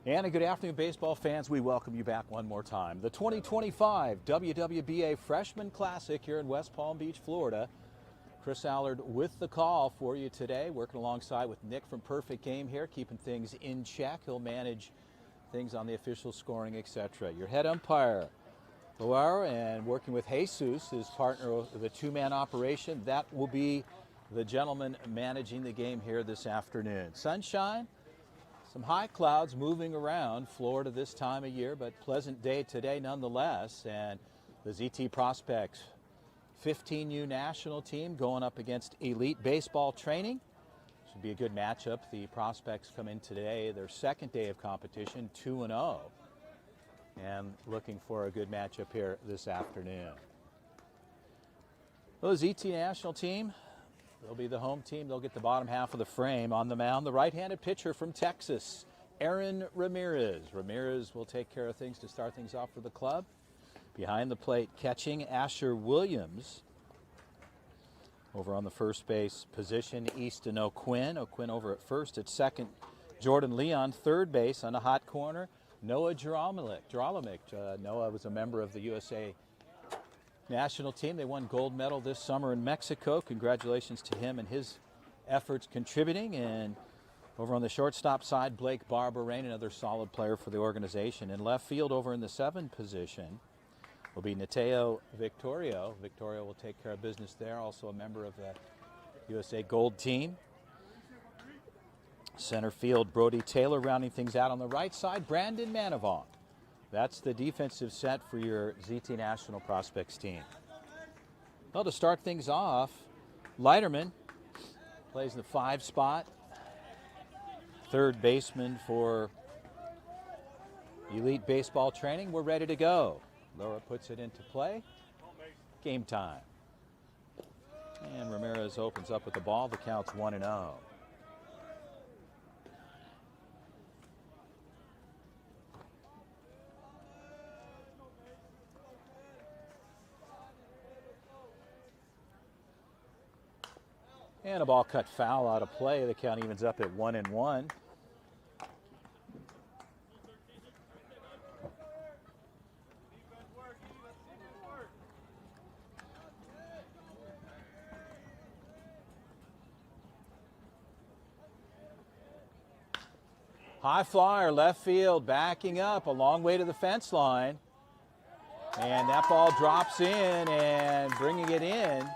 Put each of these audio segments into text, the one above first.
And a good afternoon, baseball fans. We welcome you back one more time. The 2025 WWBA Freshman Classic here in West Palm Beach, Florida. Chris Allard with the call for you today, working alongside with Nick from Perfect Game here, keeping things in check. He'll manage things on the official scoring, etc. Your head umpire, Loara, and working with Jesus, his partner of the two-man operation. That will be the gentleman managing the game here this afternoon. Sunshine. Some high clouds moving around Florida this time of year, but pleasant day today nonetheless. And the ZT Prospects 15U national team going up against elite baseball training. Should be a good matchup. The Prospects come in today, their second day of competition, 2-0. And looking for a good matchup here this afternoon. The ZT national team, they'll be the home team. They'll get the bottom half of the frame. On the mound, the right-handed pitcher from Texas, Aaron Ramirez. Ramirez will take care of things to start things off for the club. Behind the plate, catching, Asher Williams. Over on the first base position, Easton O'Quinn. O'Quinn over at first. At second, Jordan Leon. Third base on the hot corner, Noah Jarolamic. Noah was a member of the USA national team. They won gold medal this summer in Mexico. Congratulations to him and his efforts contributing. And over on the shortstop side, Blake Barberane, another solid player for the organization. In left field over in the 7 position will be Nateo Victorio. Victorio will take care of business there, also a member of the USA Gold team. Center field, Brody Taylor rounding things out on the right side, Brandon Manavong. That's the defensive set for your ZT National Prospects team. Well, to start things off, Leiterman plays in the 5 spot. Third baseman for elite baseball training. We're ready to go. Laura puts it into play. Game time. And Ramirez opens up with the ball. The count's 1-0. And a ball cut foul out of play. The count evens up at 1-1. High flyer, left field, backing up a long way to the fence line. And that ball drops in and bringing it in.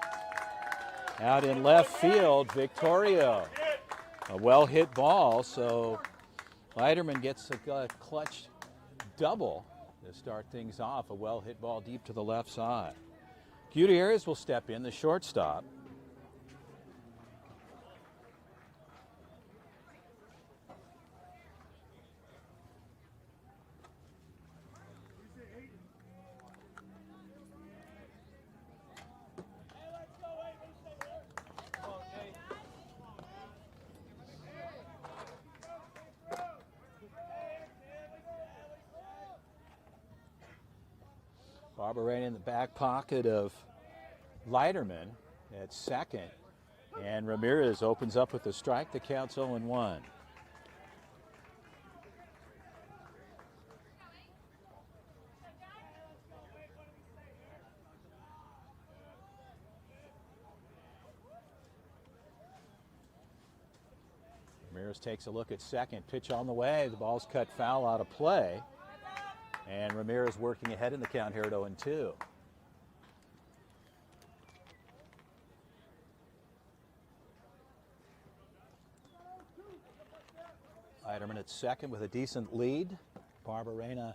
Out in left field, Victorio. A well-hit ball, so Leiterman gets a clutch double to start things off. A well-hit ball deep to the left side. Gutierrez will step in, the shortstop. Barberane in the back pocket of Leiterman at second. And Ramirez opens up with a strike. The count's 0-1. Ramirez takes a look at second. Pitch on the way. The ball's cut foul out of play. And Ramirez working ahead in the count here at 0-2. Leiterman at second with a decent lead. Barberena,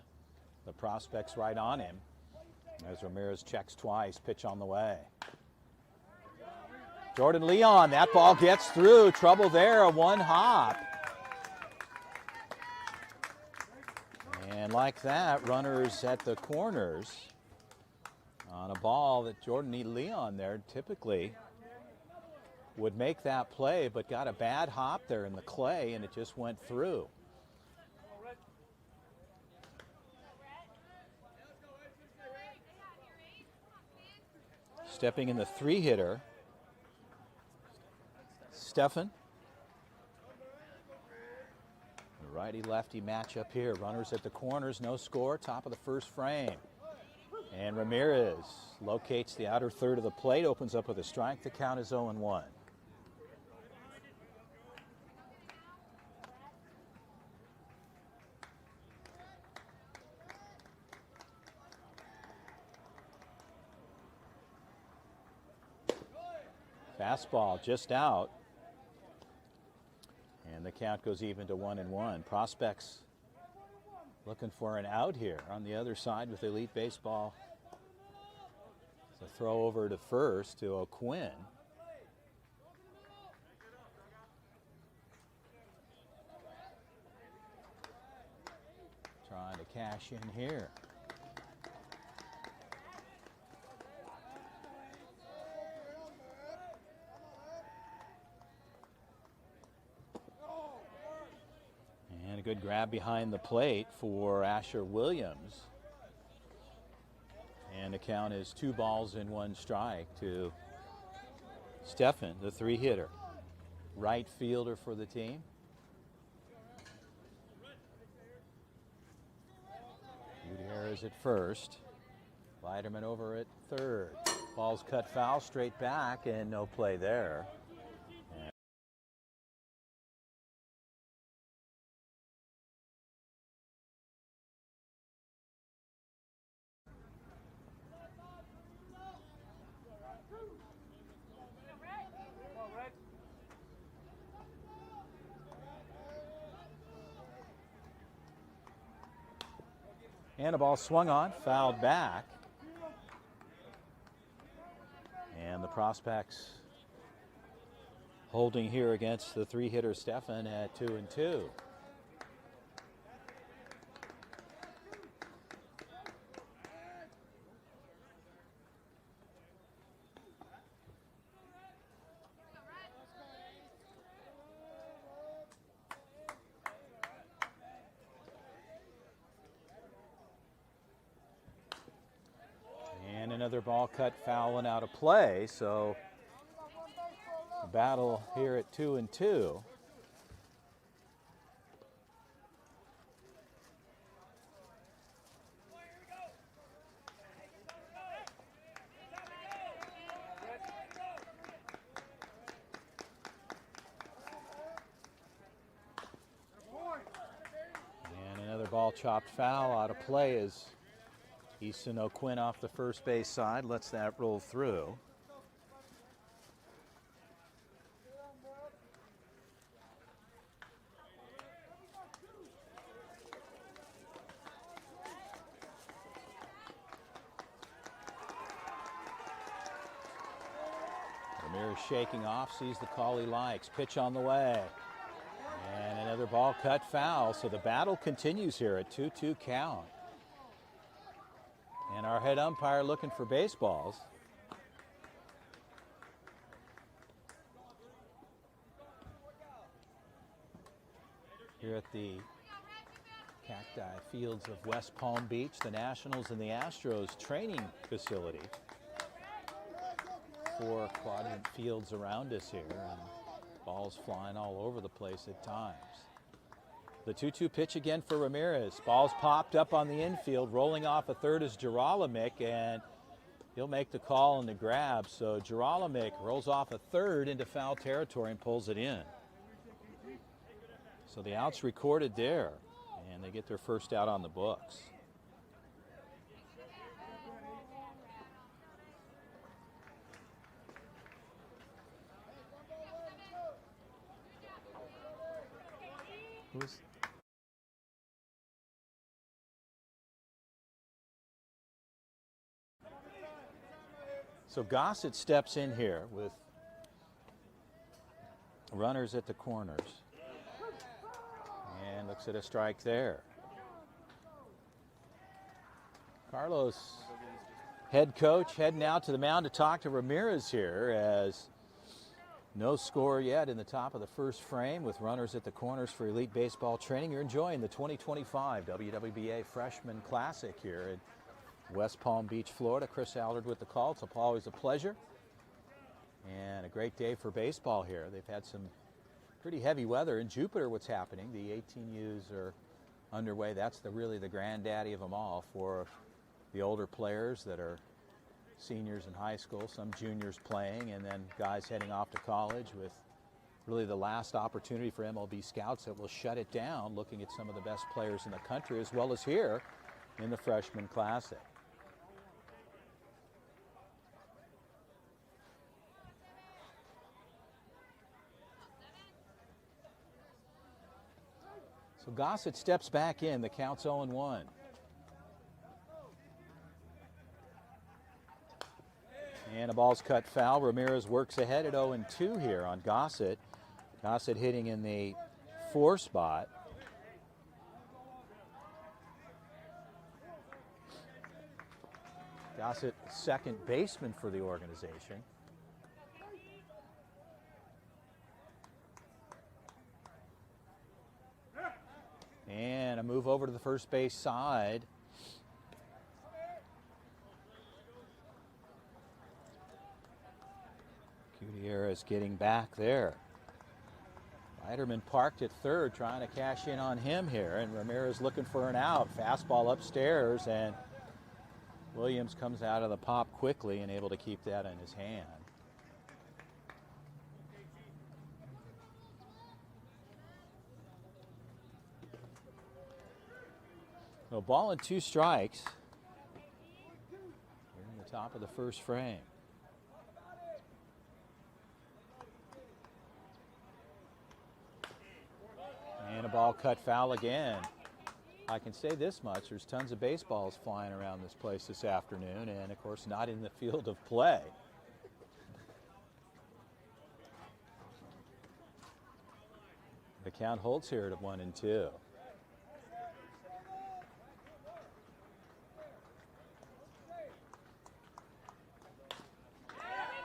the Prospects right on him. As Ramirez checks twice, pitch on the way. Jordan Leon, that ball gets through. Trouble there, a one hop. And like that, runners at the corners on a ball that Jordan Leon there typically would make that play, but got a bad hop there in the clay, and it just went through. Stepping in the 3-hitter, Stefan. Righty-lefty matchup here. Runners at the corners, no score, top of the first frame. And Ramirez locates the outer third of the plate, opens up with a strike. The count is 0-1. Fastball just out. And the count goes even to 1-1. Prospects looking for an out here on the other side with Elite Baseball. It's a throw over to first to O'Quinn. Trying to cash in here. And a good grab behind the plate for Asher Williams. And the count is 2 balls and 1 strike to Stephan, the 3-hitter. Right fielder for the team. Gutierrez at first. Leiderman over at third. Ball's cut foul, straight back, and no play there. And a ball swung on, fouled back. And the Prospects holding here against the 3-hitter Stephan at 2-2. Another ball cut foul and out of play, so the battle here at 2-2. And another ball chopped foul out of play as Easton O'Quinn off the first base side, lets that roll through. Ramirez shaking off, sees the call he likes. Pitch on the way. And another ball cut foul, so the battle continues here at 2-2 count. And our head umpire looking for baseballs. Here at the Cacti Fields of West Palm Beach, the Nationals and the Astros training facility. 4 quadrant fields around us here, and balls flying all over the place at times. The 2-2 pitch again for Ramirez. Ball's popped up on the infield. Rolling off a third is Gerolamick, and he'll make the call and the grab. So Gerolamick rolls off a third into foul territory and pulls it in. So the out's recorded there, and they get their first out on the books. Who's So Gossett steps in here with runners at the corners and looks at a strike there. Carlos, head coach, heading out to the mound to talk to Ramirez here, as no score yet in the top of the first frame with runners at the corners for Elite Baseball training. You're enjoying the 2025 WWBA Freshman Classic here in West Palm Beach, Florida. Chris Allard with the call. It's always a pleasure and a great day for baseball here. They've had some Pretty heavy weather in Jupiter. What's happening? The 18Us are underway. That's really the granddaddy of them all for the older players that are seniors in high school, some juniors playing, and then guys heading off to college with really the last opportunity for MLB scouts that will shut it down, looking at some of the best players in the country as well as here in the Freshman Classic. So Gossett steps back in. The count's 0-1. And a ball's cut foul. Ramirez works ahead at 0-2 here on Gossett. Gossett hitting in the 4 spot. Gossett, second baseman for the organization. And a move over to the first base side. Gutierrez getting back there. Leiterman parked at third, trying to cash in on him here, and Ramirez looking for an out. Fastball upstairs, and Williams comes out of the pop quickly and able to keep that in his hand. So ball and 2 strikes here in the top of the first frame. And a ball cut foul again. I can say this much, there's tons of baseballs flying around this place this afternoon, and of course not in the field of play. The count holds here at 1-2.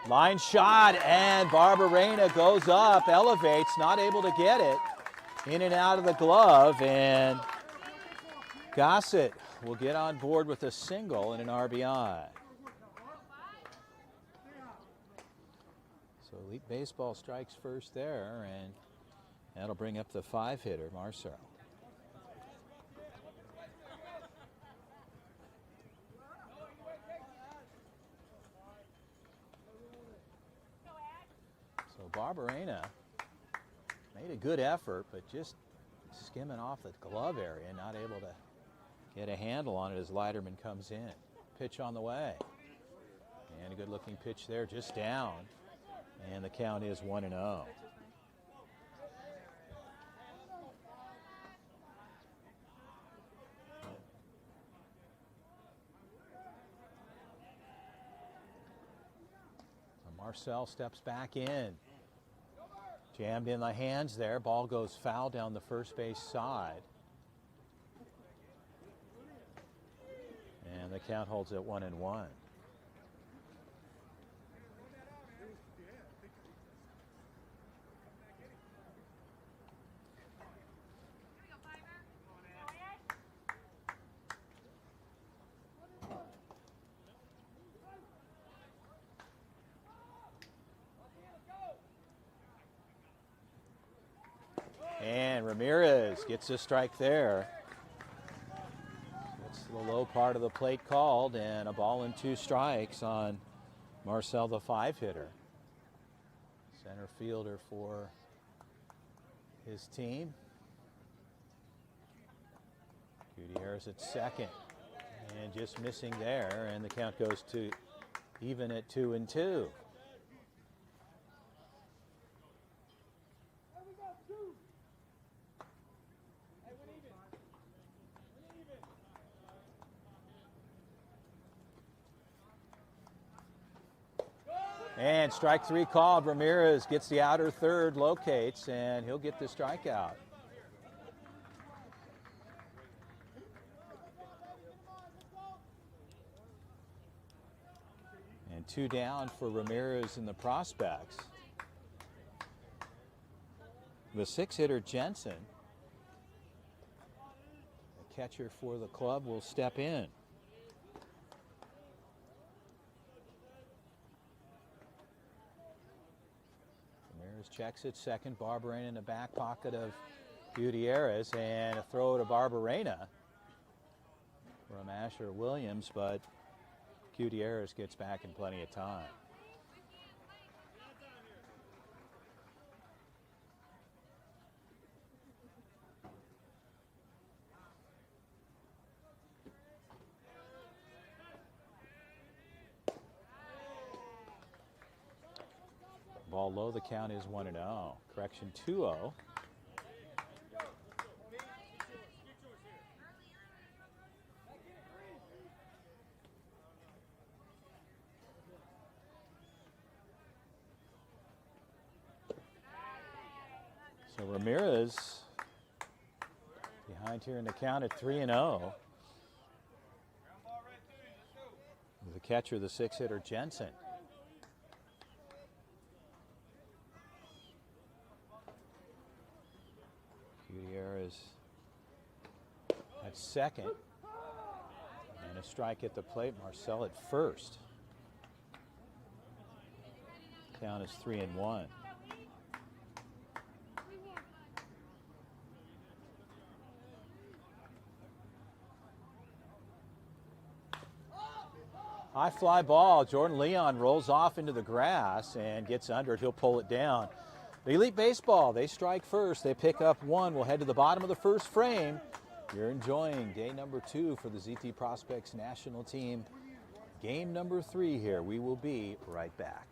Line shot, and Barberena goes up, elevates, not able to get it. In and out of the glove, and Gossett will get on board with a single and an RBI. So Elite Baseball strikes first there, and that'll bring up the 5-hitter, Marcel. Barberena made a good effort, but just skimming off the glove area, not able to get a handle on it as Leiterman comes in. Pitch on the way. And a good-looking pitch there, just down. And the count is 1-0. So Marcel steps back in. Jammed in the hands there. Ball goes foul down the first base side. And the count holds at 1-1. And Ramirez gets a strike there. It's the low part of the plate called, and a ball and 2 strikes on Marcel, the 5-hitter. Center fielder for his team. Gutierrez at second, and just missing there, and the count goes to even at 2-2. And strike 3 called. Ramirez gets the outer third, locates, and he'll get the strikeout. And 2 down for Ramirez and the prospects. The 6-hitter Jensen, the catcher for the club, will step in. checks it second. Barberena in the back pocket of Gutierrez, and a throw to Barberena from Asher Williams, but Gutierrez gets back in plenty of time. Ball low, the count is 1-0. Correction, 2-0. So Ramirez behind here in the count at 3-0. The catcher, the six-hitter Jensen. Gutierrez at second. And a strike at the plate. Marcel at first. Count is 3-1. High fly ball. Jordan Leon rolls off into the grass and gets under it. He'll pull it down. The Elite Baseball, they strike first. They pick up one. We'll head to the bottom of the first frame. You're enjoying day number 2 for the ZT Prospects national team. Game number 3 here. We will be right back.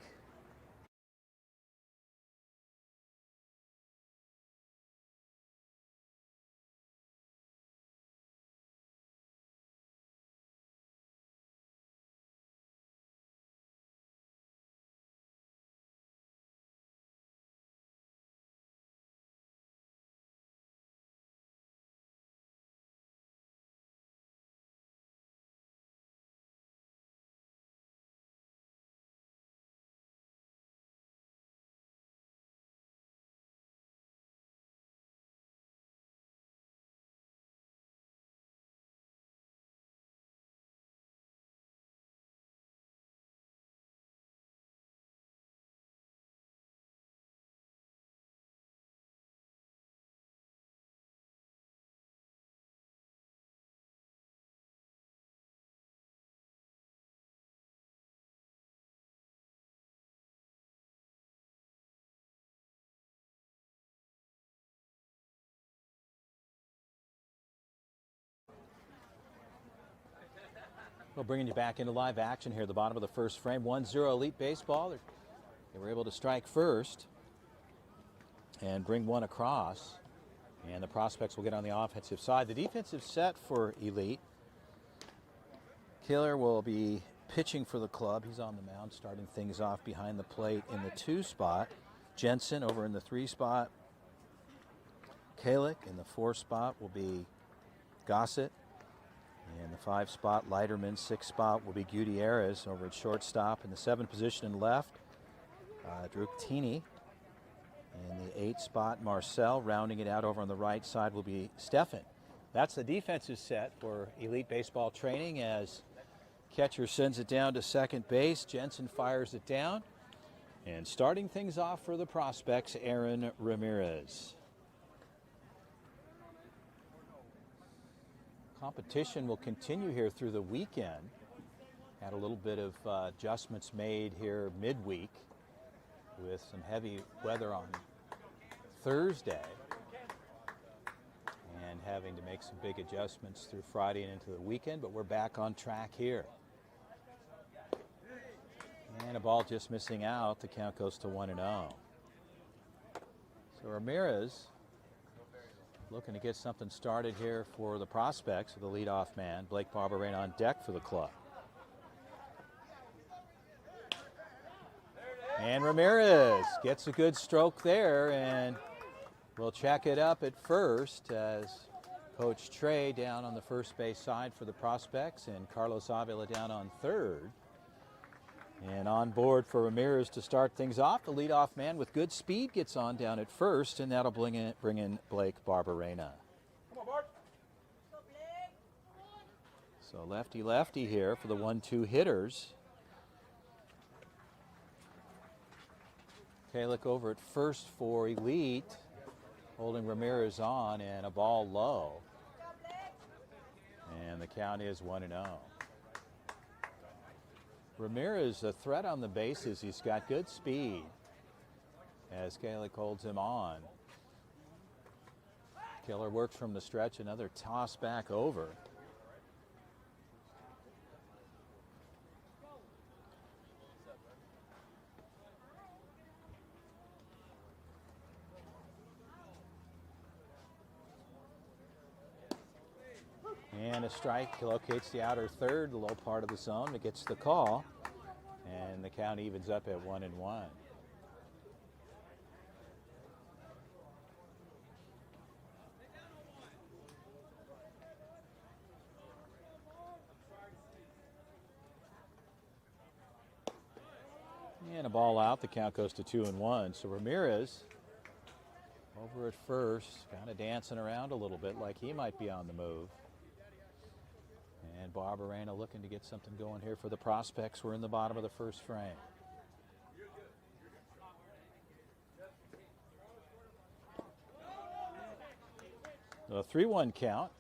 Well, bringing you back into live action here at the bottom of the first frame. 1-0 Elite Baseball. They were able to strike first and bring one across. And the Prospects will get on the offensive side. The defensive set for Elite. Killer will be pitching for the club. He's on the mound, starting things off behind the plate in the 2 spot. Jensen over in the 3 spot. Kalick in the 4 spot will be Gossett. And the 5 spot, Leiterman. 6 spot will be Gutierrez over at shortstop. In the 7 position in left, Drew Tini. In the 8 spot, Marcel. Rounding it out over on the right side will be Stefan. That's the defensive set for Elite Baseball training as catcher sends it down to second base. Jensen fires it down. And starting things off for the Prospects, Aaron Ramirez. Competition will continue here through the weekend. Had a little bit of adjustments made here midweek with some heavy weather on Thursday and having to make some big adjustments through Friday and into the weekend, but we're back on track here. And a ball just missing out. The count goes to 1-0. So Ramirez looking to get something started here for the Prospects with the leadoff man, Blake Barberena, on deck for the club. And Ramirez gets a good stroke there, and we'll check it up at first as Coach Trey down on the first base side for the Prospects and Carlos Avila down on third. And on board for Ramirez to start things off. The leadoff man with good speed gets on down at first, and that'll bring in Blake Barberena. Come on, Bart. So lefty-lefty here for the 1-2 hitters. Kalick over at first for Elite, holding Ramirez on, and a ball low. And the count is 1-0. Ramirez, a threat on the bases. He's got good speed as Kalick holds him on. Killer works from the stretch, another toss back over. And a strike locates the outer third, the low part of the zone. It gets the call, and the count evens up at 1-1. And a ball out. The count goes to 2-1. So Ramirez over at first, kind of dancing around a little bit like he might be on the move. And Barberena looking to get something going here for the Prospects. We're in the bottom of the first frame. A 3-1 count.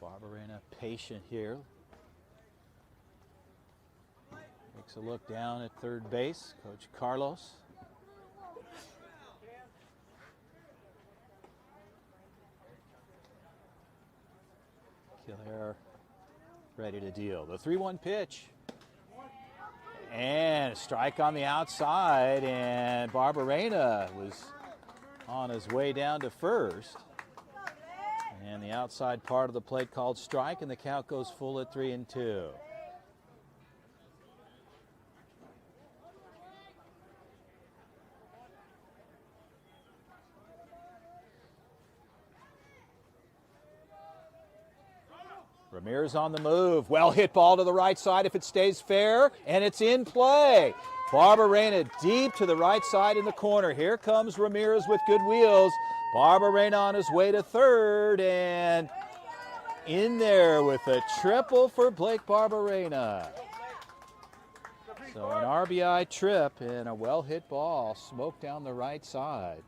Barberena patient here. Takes a look down at third base. Coach Carlos. Killer ready to deal. The 3-1 pitch. And a strike on the outside, and Barberena was on his way down to first. And the outside part of the plate called strike, and the count goes full at 3-2. Ramirez on the move. Well hit ball to the right side if it stays fair, and it's in play. Barberena deep to the right side in the corner. Here comes Ramirez with good wheels. Barberena on his way to third, and in there with a triple for Blake Barberena. So an RBI trip and a well-hit ball smoked down the right side.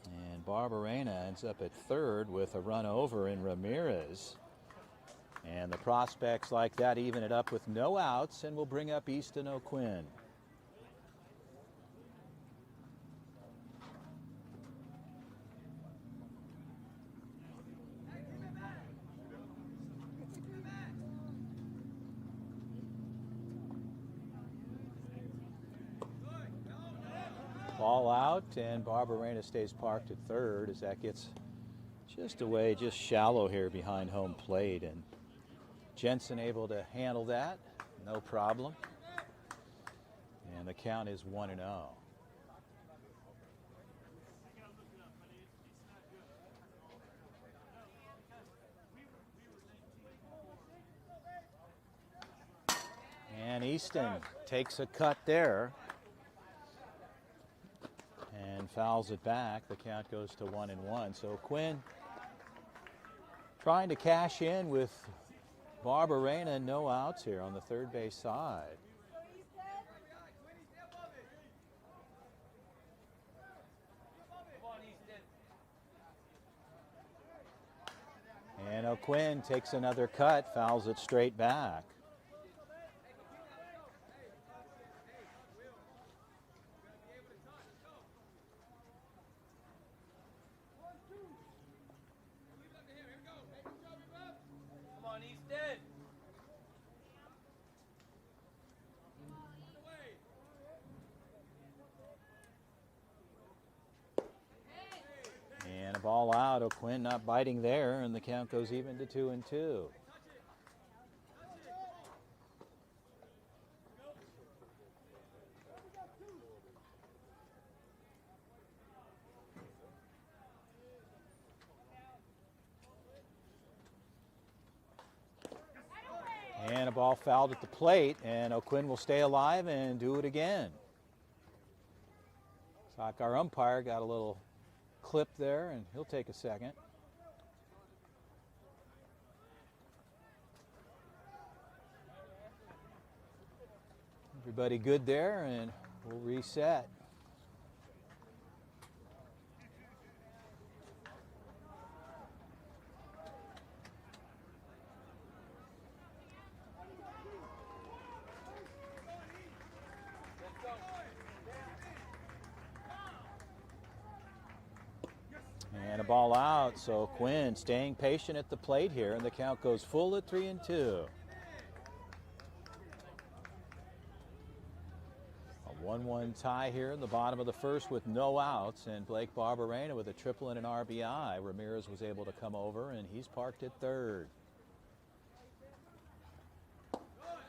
And Barberena ends up at third with a run over in Ramirez. And the Prospects like that even it up with no outs and will bring up Easton O'Quinn. Ball out, and Barberena stays parked at third as that gets just away, just shallow here behind home plate. And Jensen able to handle that, no problem. And the count is 1-0. And Easton takes a cut there and fouls it back. The count goes to 1-1. So Quinn trying to cash in with Barberena, no outs here on the third base side. And O'Quinn takes another cut, fouls it straight back. And a ball out, O'Quinn not biting there, and the count goes even to 2-2. And a ball fouled at the plate, and O'Quinn will stay alive and do it again. It's like our umpire got a little clip there, and he'll take a second. Everybody good there, and we'll reset. And a ball out, so Quinn staying patient at the plate here, and the count goes full at 3-2. A 1-1 tie here in the bottom of the first with no outs, and Blake Barberena with a triple and an RBI. Ramirez was able to come over, and he's parked at third.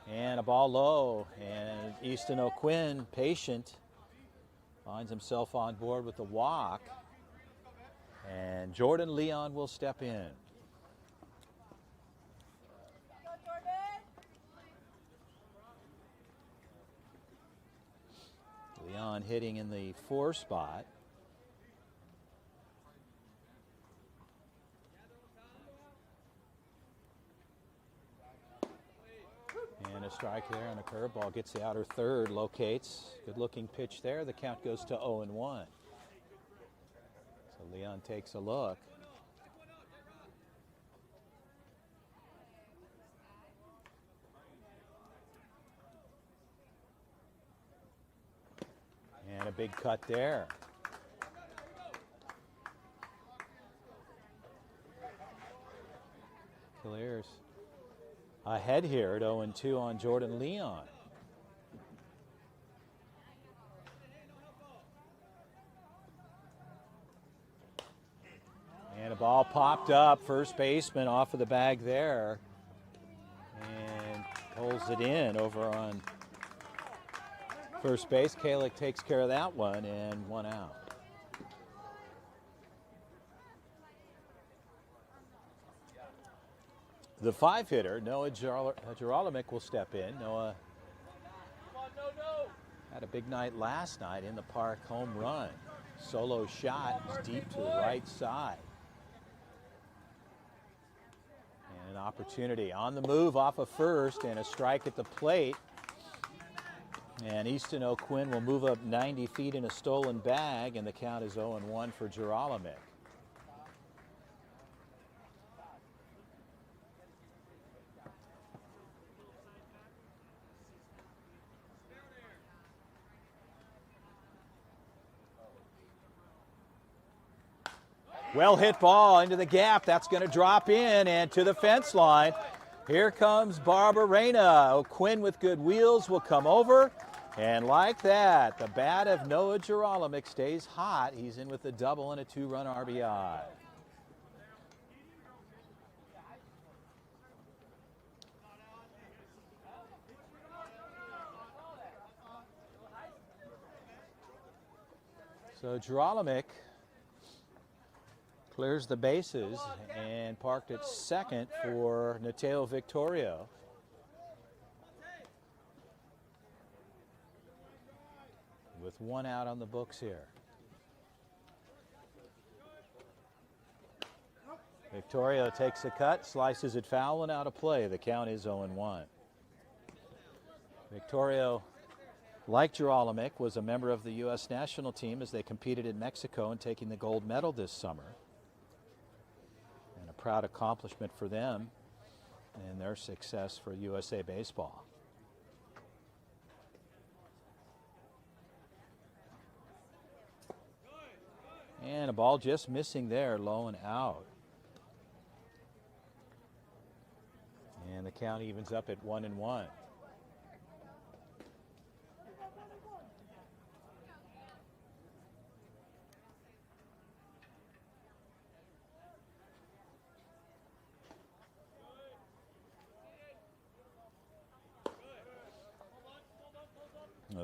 And a ball low, and Easton O'Quinn, patient, finds himself on board with the walk. And Jordan Leon will step in. Leon hitting in the 4 spot. And a strike there on a curveball, gets the outer third, locates. Good looking pitch there. The count goes to 0-1. So Leon takes a look. And a big cut there. Clears ahead here at 0-2 on Jordan Leon. And a ball popped up, first baseman off of the bag there, and pulls it in over on first base. Kalick takes care of that one, and 1 out. The 5-hitter, Noah Jarolamic, will step in. Noah had a big night last night in the park, home run. Solo shot is deep to the right side. And an opportunity on the move off of first, and a strike at the plate. And Easton O'Quinn will move up 90 feet in a stolen bag, and the count is 0-1 for Jarolamic. Well hit ball into the gap. That's going to drop in and to the fence line. Here comes Barberena. O'Quinn with good wheels will come over. And like that, the bat of Noah Jarolamic stays hot. He's in with a double and a 2-run RBI. So Jarolamic clears the bases and parked at second for Nateo Victorio. With 1 out on the books here. Victorio takes a cut, slices it foul and out of play. The count is 0-1. Victorio, like Jarolamic, was a member of the U.S. national team as they competed in Mexico and taking the gold medal this summer. And a proud accomplishment for them and their success for USA Baseball. And a ball just missing there, low and out. And the count evens up at 1-1.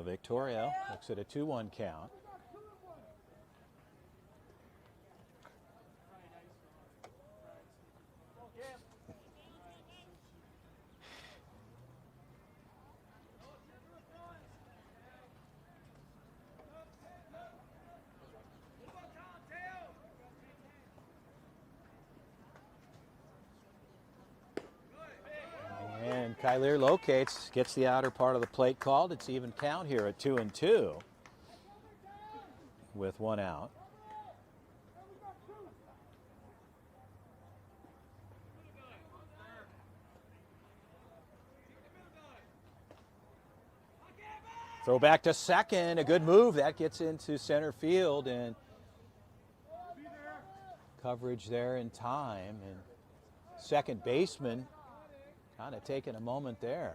Victoria looks at a 2-1 count. And And Kyler locates, gets the outer part of the plate called. It's even count here at 2-2 with one out. Throw back to second, a good move. That gets into center field, and coverage there in time. And second baseman kind of taking a moment there.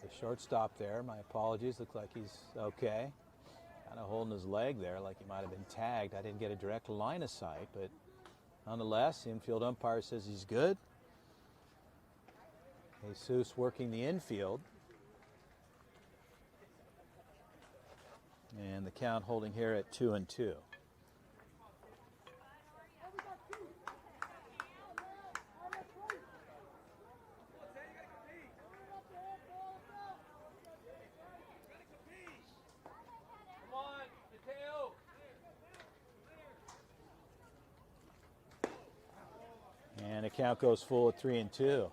The shortstop there, my apologies, looks like he's okay. Kind of holding his leg there like he might have been tagged. I didn't get a direct line of sight, but nonetheless, the infield umpire says he's good. Jesus working the infield. And the count holding here at 2-2. And the count goes full at 3-2.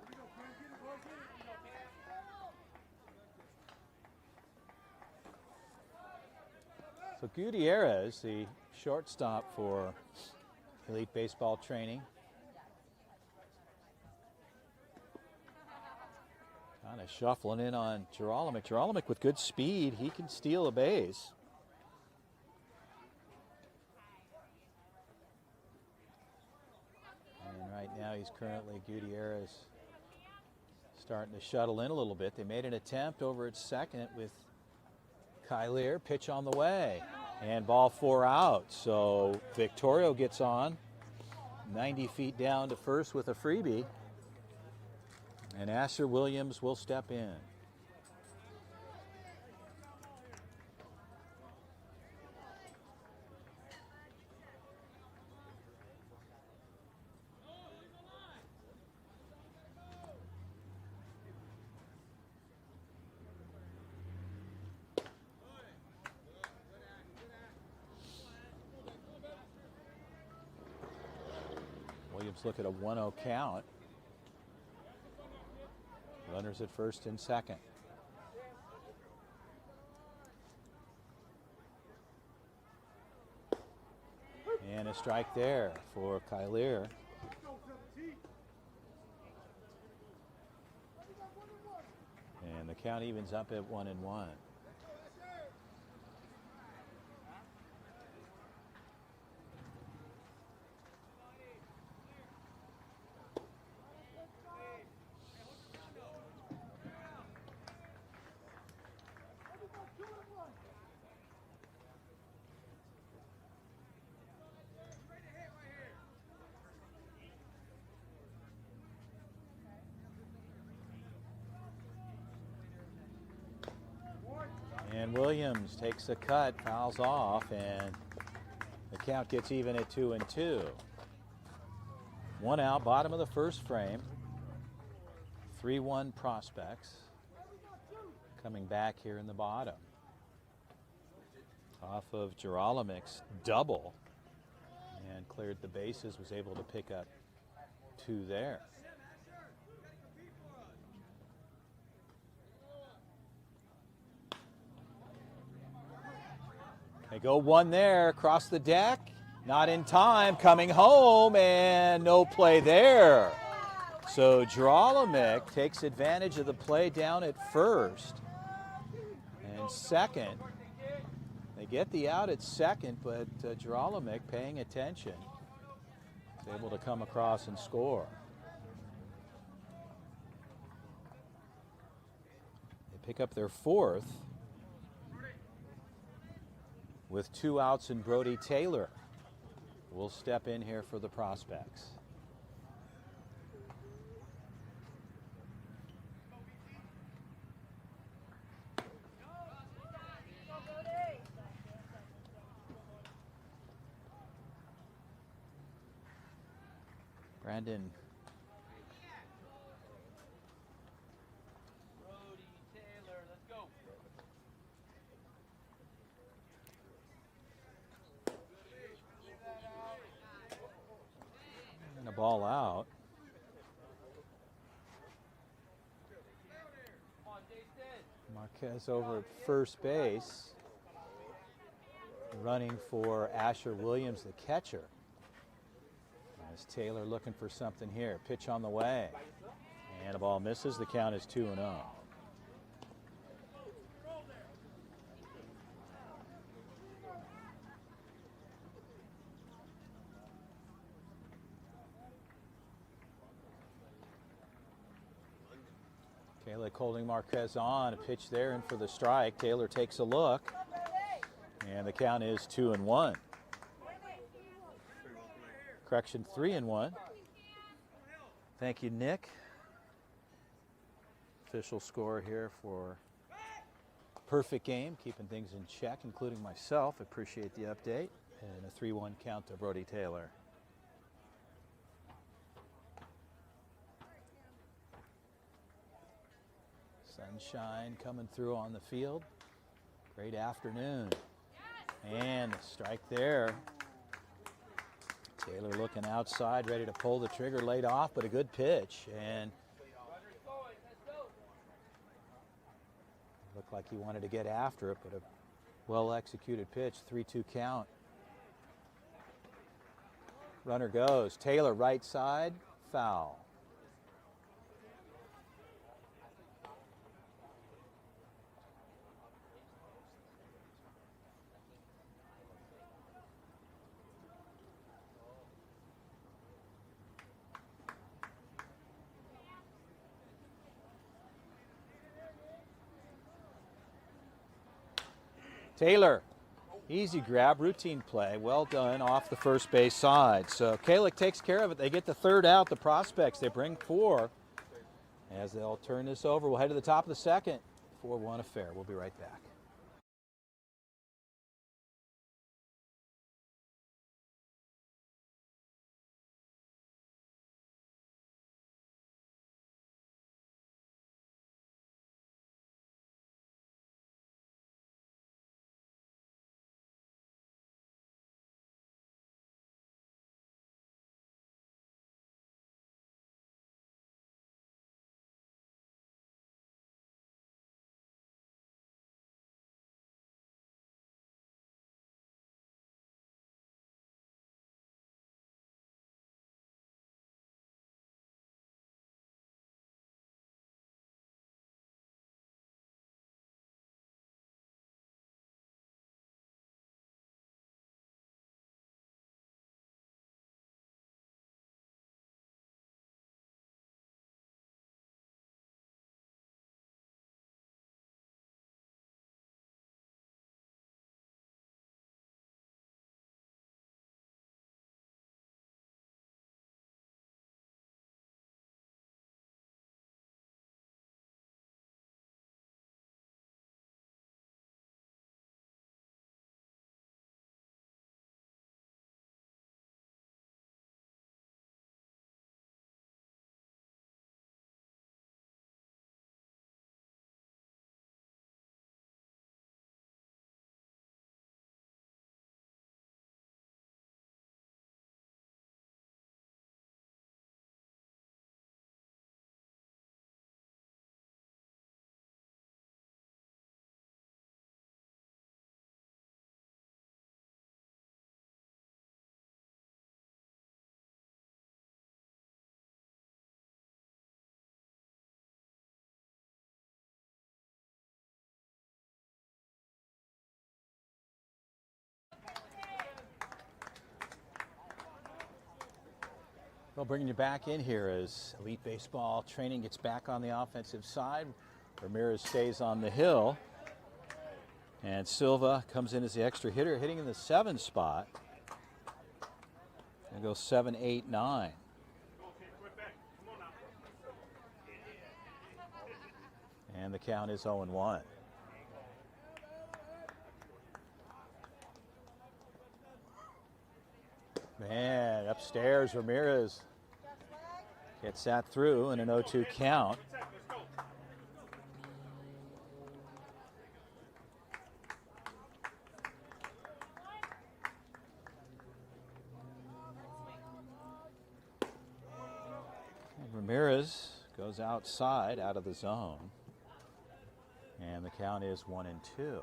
So Gutierrez, the shortstop for Elite Baseball Training, kind of shuffling in on Gerolimic. Gerolimic with good speed, he can steal a base. And right now he's currently, Gutierrez, starting to shuttle in a little bit. They made an attempt over at second with Kyler, pitch on the way, and ball 4 out. So Victorio gets on, 90 feet down to first with a freebie, and Asher Williams will step in. Williams look at a 1-0 count. Runners at first and second. And a strike there for Kyler. And the count evens up at 1-1. And Williams takes the cut, fouls off, and the count gets even at 2-2. 1 out, bottom of the first frame. 3-1 Prospects coming back here in the bottom. Off of Gerolimic's double, and cleared the bases, was able to pick up 2 there. They go 1 there, across the deck, not in time, coming home, and no play there. So Gerolimic takes advantage of the play down at first and second. They get the out at second, but Gerolimic, paying attention, is able to come across and score. They pick up their 4th. With 2 outs, and Brody Taylor will step in here for the Prospects. Brandon ball out. Marquez over at first base, running for Asher Williams, the catcher. As Taylor looking for something here. Pitch on the way. And the ball misses. The count is 2-0. Taylor holding Marquez on. A pitch there and for the strike. Taylor takes a look. And the count is 2-1. Correction, 3-1. Thank you, Nick. Official score here for perfect game, keeping things in check, including myself. Appreciate the update. And a 3-1 count to Brody Taylor. Sunshine coming through on the field. Great afternoon. And a strike there. Taylor looking outside, ready to pull the trigger, laid off, but a good pitch. And looked like he wanted to get after it, but a well-executed pitch, 3-2 count. Runner goes. Taylor right side, foul. Taylor, easy grab, routine play, well done off the first base side. So Kalick takes care of it. They get the third out, the prospects. They bring 4 as they'll turn this over. We'll head to the top of the second. 4-1 affair. We'll be right back. Well, bringing you back in here as Elite Baseball training gets back on the offensive side. Ramirez stays on the hill. And Silva comes in as the extra hitter, hitting in the 7 spot. And goes 7, 8, 9. And the count is 0-1. Man, upstairs, Ramirez gets that through in an 0-2 count. And Ramirez goes outside, out of the zone. And the count is 1-2.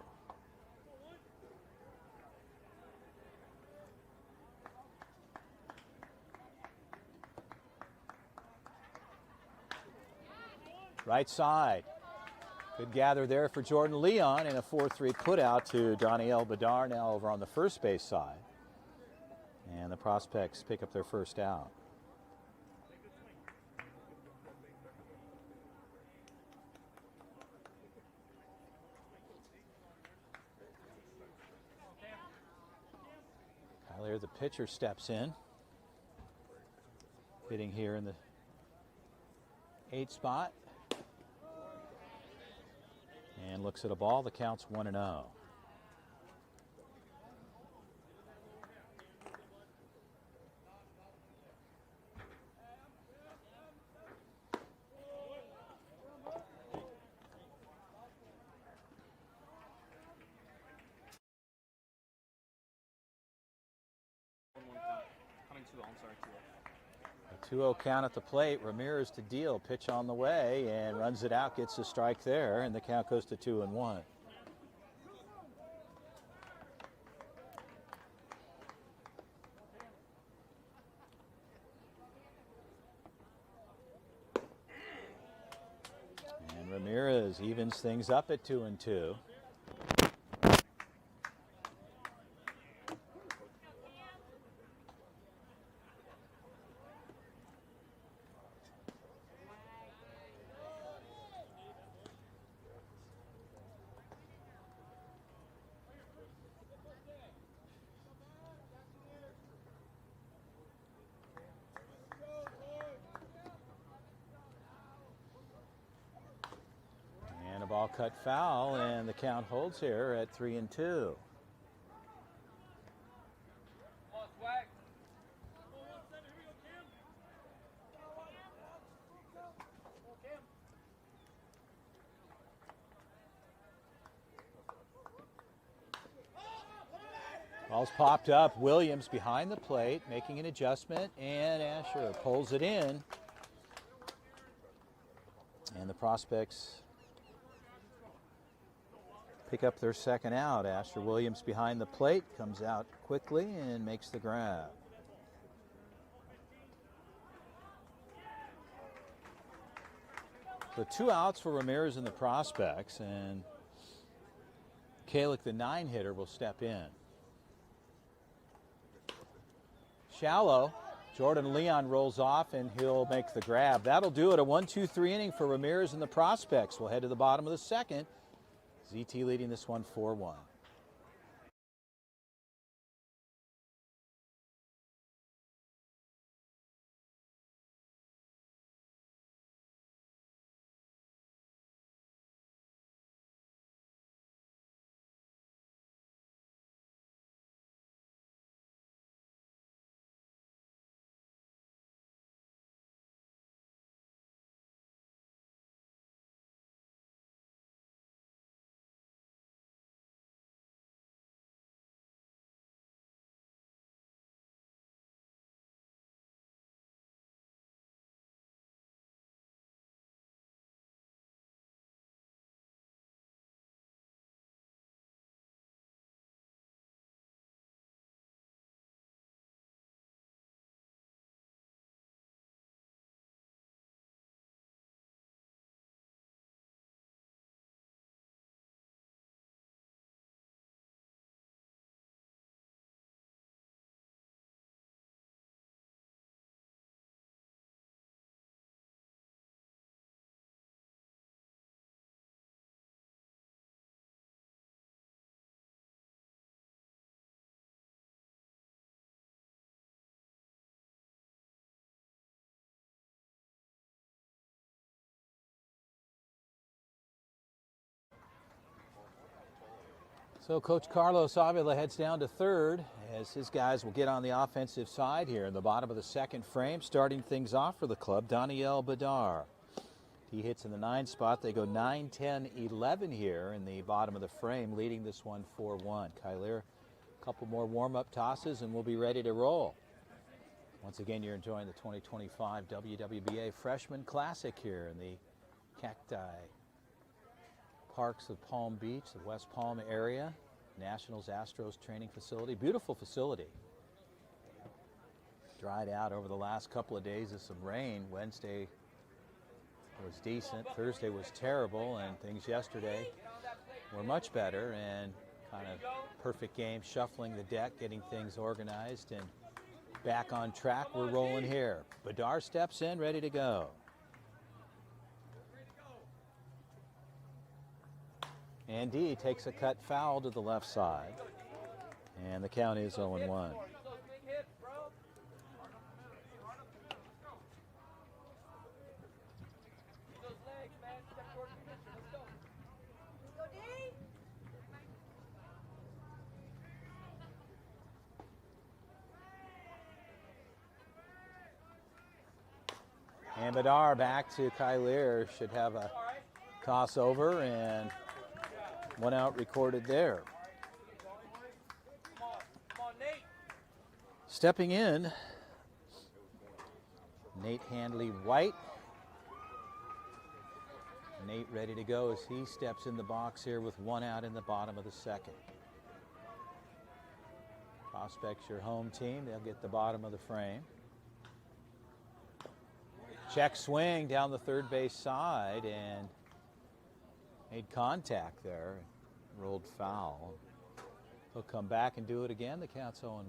Right side. Good gather there for Jordan Leon, and a 4-3 put out to Danielle Bedard now over on the first base side. And the Prospects pick up their first out. Kyler, the pitcher, steps in. Hitting here in the 8 spot. And looks at a ball. The count's 1-0. A 2-0 count at the plate. Ramirez to deal. Pitch on the way and runs it out. Gets a strike there, and the count goes to 2-1. And Ramirez evens things up at 2-2. Ball cut foul, and the count holds here at 3-2. Ball's popped up. Williams behind the plate, making an adjustment, and Asher pulls it in. And the Prospects pick up their second out. Asher Williams behind the plate, comes out quickly and makes the grab. So 2 outs for Ramirez and the Prospects, and Kalick, the 9-hitter, will step in. Shallow. Jordan Leon rolls off, and he'll make the grab. That'll do it. A 1-2-3 inning for Ramirez and the Prospects. We'll head to the bottom of the second. ZT leading this one 4-1. So Coach Carlos Avila heads down to third as his guys will get on the offensive side here in the bottom of the second frame. Starting things off for the club, Danielle Bedard. He hits in the 9 spot. They go 9, 10, 11 here in the bottom of the frame, leading this one 4-1. Kyler, a couple more warm-up tosses and we'll be ready to roll. Once again, you're enjoying the 2025 WWBA Freshman Classic here in the Cacti parks of Palm Beach, the West Palm area, Nationals Astros training facility. Beautiful facility. Dried out over the last couple of days of some rain. Wednesday was decent, Thursday was terrible, and things yesterday were much better, and kind of perfect game, shuffling the deck, getting things organized, and back on track. We're rolling here. Bedard steps in, ready to go. And D takes a cut foul to the left side, and the count is 0-1. And Bedard back to Kyler, should have a toss over, and 1 out recorded there. Stepping in, Nate Handley White. Nate ready to go as he steps in the box here with 1 out in the bottom of the second. Prospects your home team, they'll get the bottom of the frame. Check swing down the third base side and made contact there, rolled foul. He'll come back and do it again. The count's 0-1.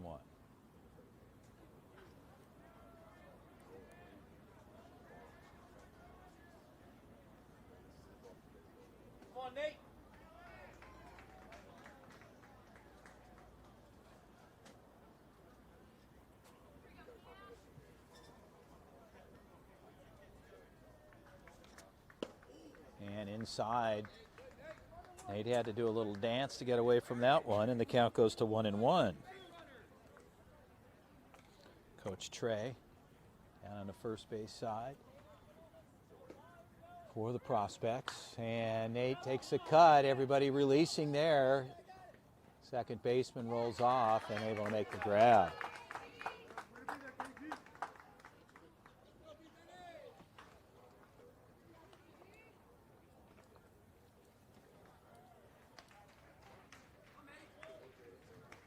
Come on, Nate. And inside, Nate had to do a little dance to get away from that one, and the count goes to 1-1. Coach Trey down on the first base side for the Prospects, and Nate takes a cut. Everybody releasing there. Second baseman rolls off and able to make the grab.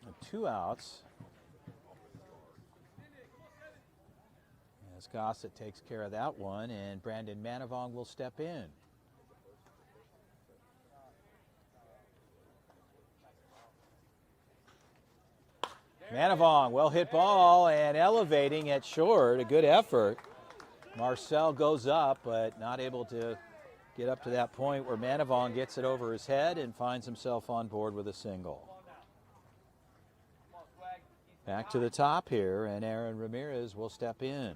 And 2 outs. As Gossett takes care of that one, and Brandon Manavong will step in. Manavong, well hit ball and elevating at short, a good effort. Marcel goes up, but not able to get up to that point where Manavong gets it over his head and finds himself on board with a single. Back to the top here, and Aaron Ramirez will step in.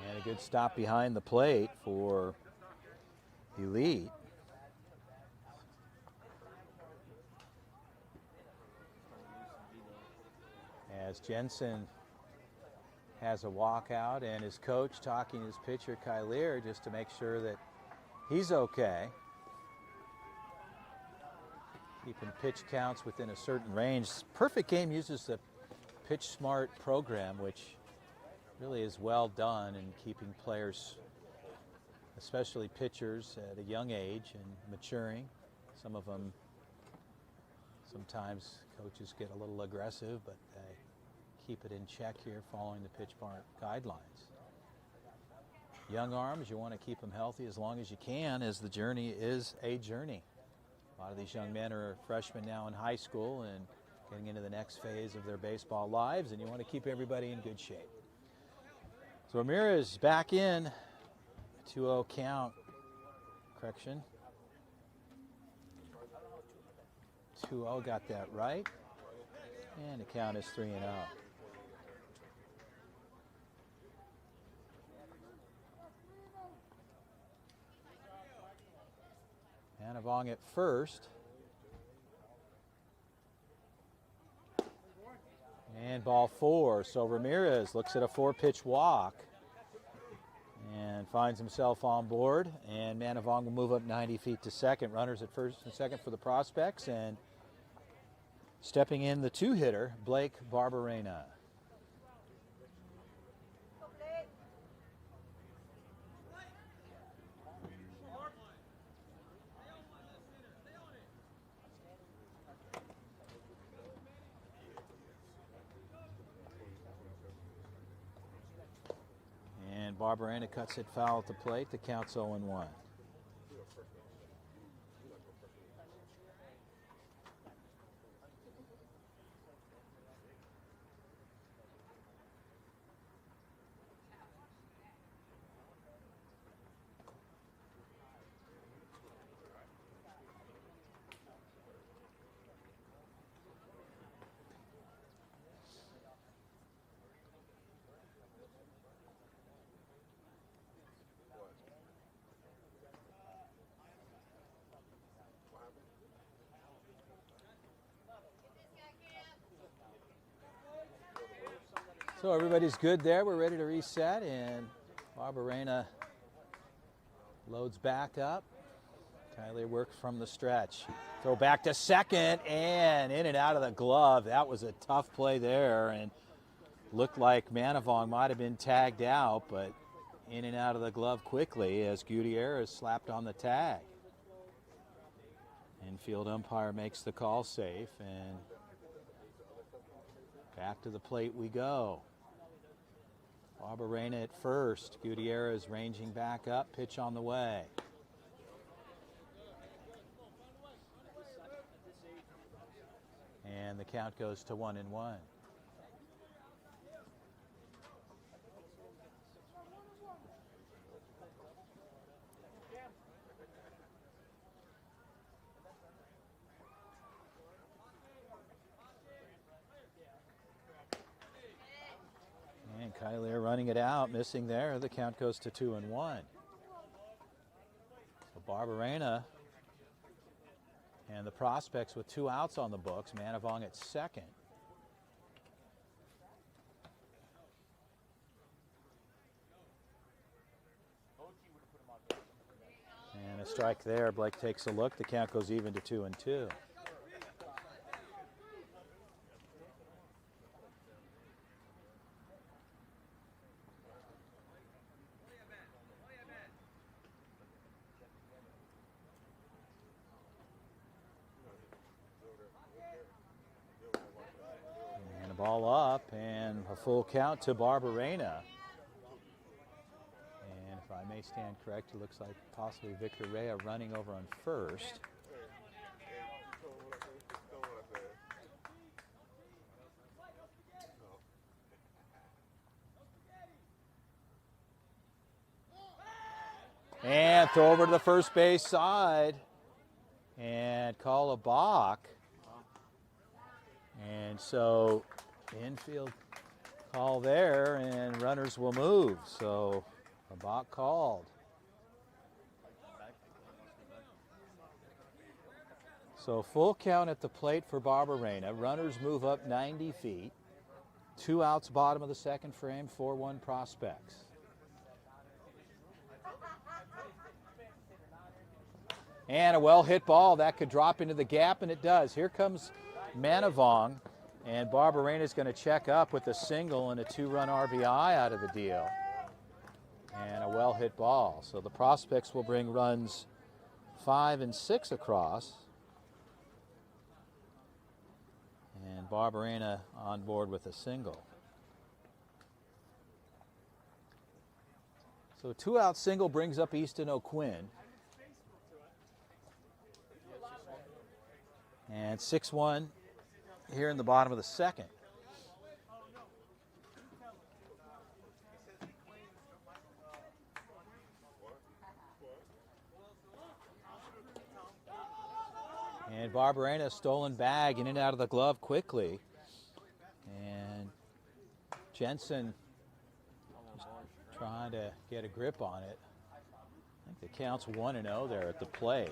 And a good stop behind the plate for Elite. As Jensen has a walkout, and his coach talking to his pitcher Kyler just to make sure that he's okay. Keeping pitch counts within a certain range. Perfect Game uses the Pitch Smart program, which really is well done in keeping players, especially pitchers, at a young age and maturing. Some of them, sometimes coaches get a little aggressive, but they keep it in check here following the Pitch Smart guidelines. Young arms, you want to keep them healthy as long as you can, as the journey is a journey. A lot of these young men are freshmen now in high school and getting into the next phase of their baseball lives, and you want to keep everybody in good shape. So Ramirez back in, 2-0 count, correction. 2-0, got that right. And the count is 3-0. Manavong at first. And ball 4. So Ramirez looks at a 4-pitch walk and finds himself on board. And Manavong will move up 90 feet to second. Runners at first and second for the Prospects. And stepping in the 2-hitter, Blake Barberena. And Barberena cuts it foul at the plate. The count's 0-1. So everybody's good there. We're ready to reset, and Barberena loads back up. Kylie works from the stretch. Throw back to second, and in and out of the glove. That was a tough play there, and looked like Manavong might have been tagged out, but in and out of the glove quickly as Gutierrez slapped on the tag. Infield umpire makes the call safe, and back to the plate we go. Barberena at first. Gutierrez ranging back up. Pitch on the way. And the count goes to 1-1. And Kyler running it out, missing there. The count goes to 2-1. So Barberena and the Prospects with 2 outs on the books. Manavong at second. And a strike there. Blake takes a look. The count goes even to 2-2. Ball up, and a full count to Barberena. And if I may stand correct, it looks like possibly Victor Rea running over on first. And throw over to the first base side and call a balk. And so infield call there, and runners will move. So a balk called. So full count at the plate for Barberena. Runners move up 90 feet. 2 outs, bottom of the second frame, 4-1 Prospects. And a well-hit ball. That could drop into the gap, and it does. Here comes Manavong, and Barberena is going to check up with a single and a 2-run RBI out of the deal. And a well-hit ball. So the Prospects will bring runs 5 and 6 across. And Barberena on board with a single. So a 2-out single brings up Easton O'Quinn. And 6-1 here in the bottom of the second. And Barberena stolen bag in and out of the glove quickly. And Jensen trying to get a grip on it. I think the count's 1-0 there at the plate.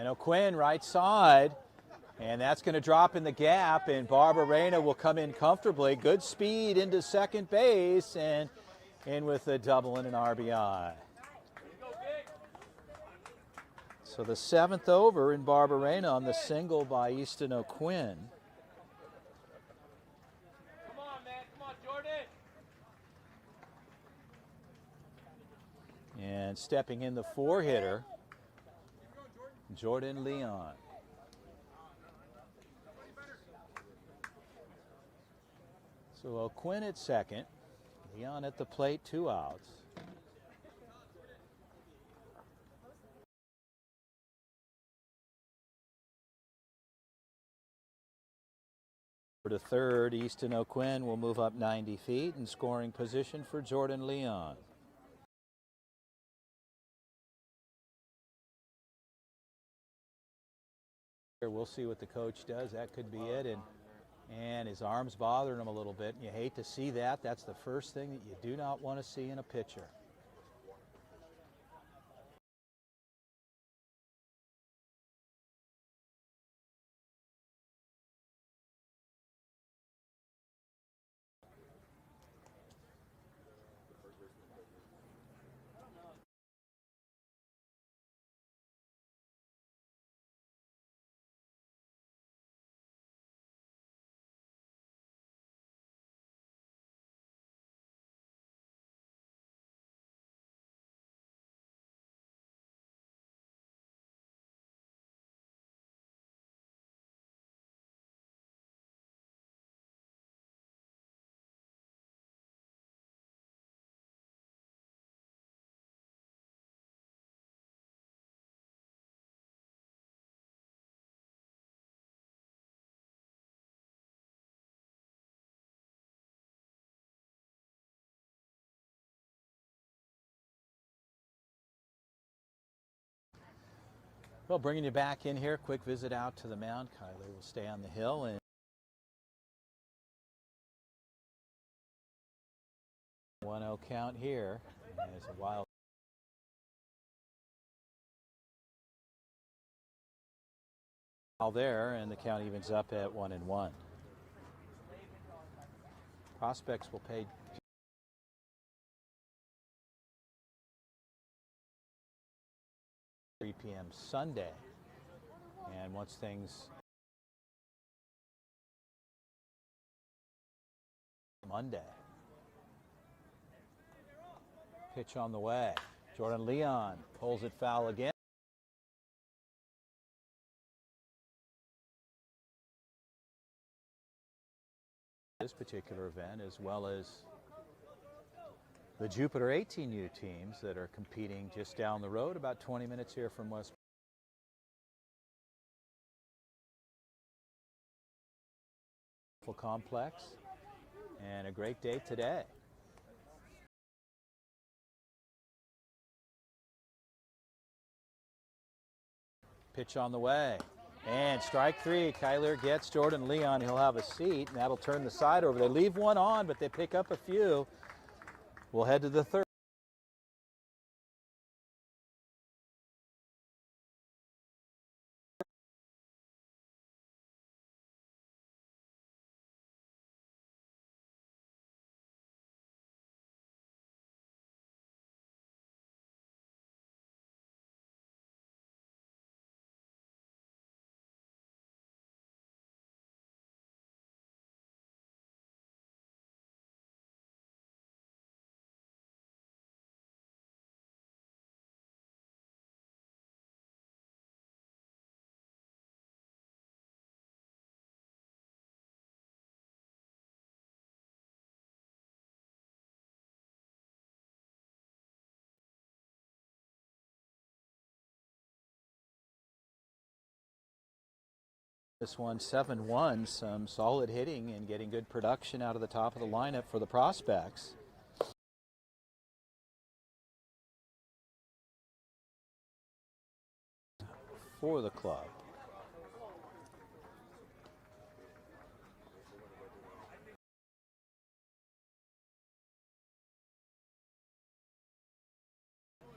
And O'Quinn right side. And that's going to drop in the gap, and Barberena will come in comfortably. Good speed into second base, and in with a double and an RBI. So the 7th over in Barberena on the single by Easton O'Quinn. Come on, man. Come on, Jordan. And stepping in the 4-hitter, Jordan Leon. So O'Quinn at second, Leon at the plate, 2 outs. To third, Easton O'Quinn will move up 90 feet in scoring position for Jordan Leon. We'll see what the coach does. That could be it. And his arm's bothering him a little bit. You hate to see that. That's the first thing that you do not want to see in a pitcher. Well, bringing you back in here, quick visit out to the mound. Kyler will stay on the hill, and 1-0 count here. As a wild there, and the count evens up at 1-1. Prospects will pay 3 p.m. Sunday, and once things Monday. Pitch on the way. Jordan Leon pulls it foul again. This particular event, as well as the Jupiter 18U teams that are competing just down the road, about 20 minutes here from West Complex, and a great day today. Pitch on the way, and strike 3. Kyler gets Jordan Leon. He'll have a seat, and that'll turn the side over. They leave one on, but they pick up a few. We'll head to the third. This one 7-1, some solid hitting and getting good production out of the top of the lineup for the Prospects. For the club.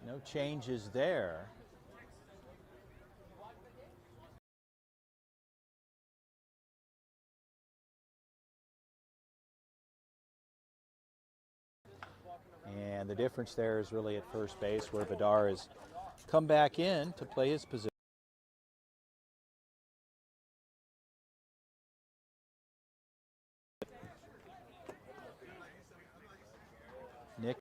No changes there. And the difference there is really at first base, where Vidar has come back in to play his position. Nick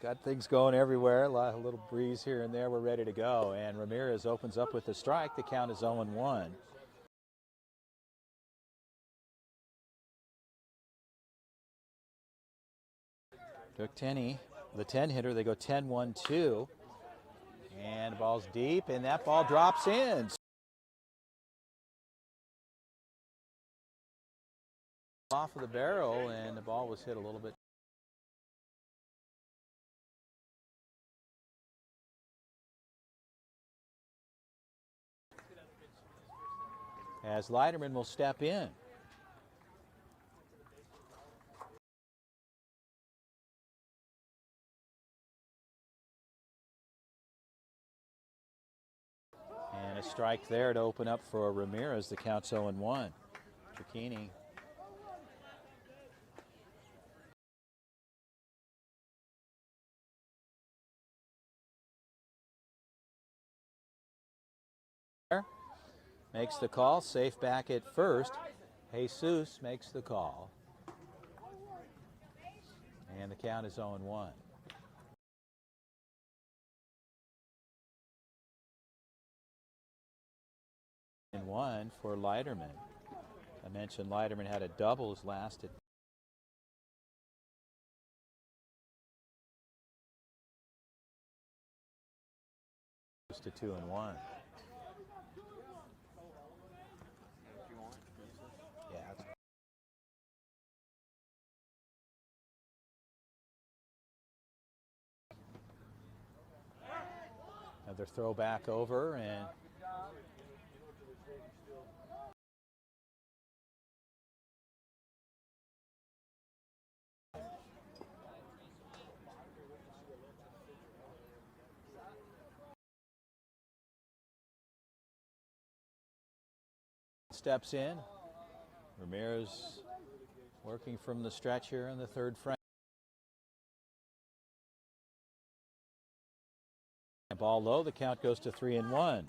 got things going everywhere. A little breeze here and there. We're ready to go. And Ramirez opens up with a strike. The count is 0-1. Took Tenney, the 10 hitter. They go 10-1-2. And the ball's deep, and that ball drops in. Off of the barrel, and the ball was hit a little bit. As Leiterman will step in. And a strike there to open up for Ramirez. The count's 0-1. Cicchini. Makes the call, safe back at first. Jesus makes the call. And the count is 0-1. And 1 for Leiterman. I mentioned Leiterman had a doubles last at to 2-1. Another throw back over, and steps in. Ramirez working from the stretch here in the third frame. Ball low, the count goes to 3-1.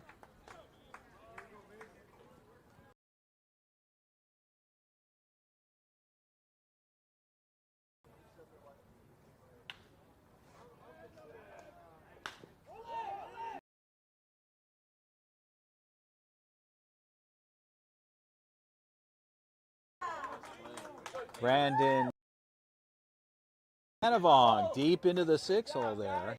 Brandon Canavong deep into the 6-hole there.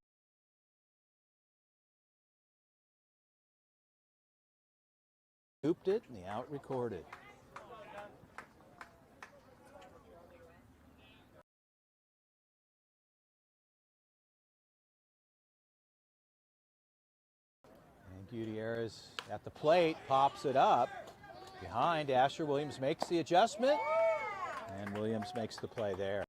Scooped it, and the out recorded. And Gutierrez at the plate, pops it up. Behind, Asher Williams makes the adjustment, and Williams makes the play there.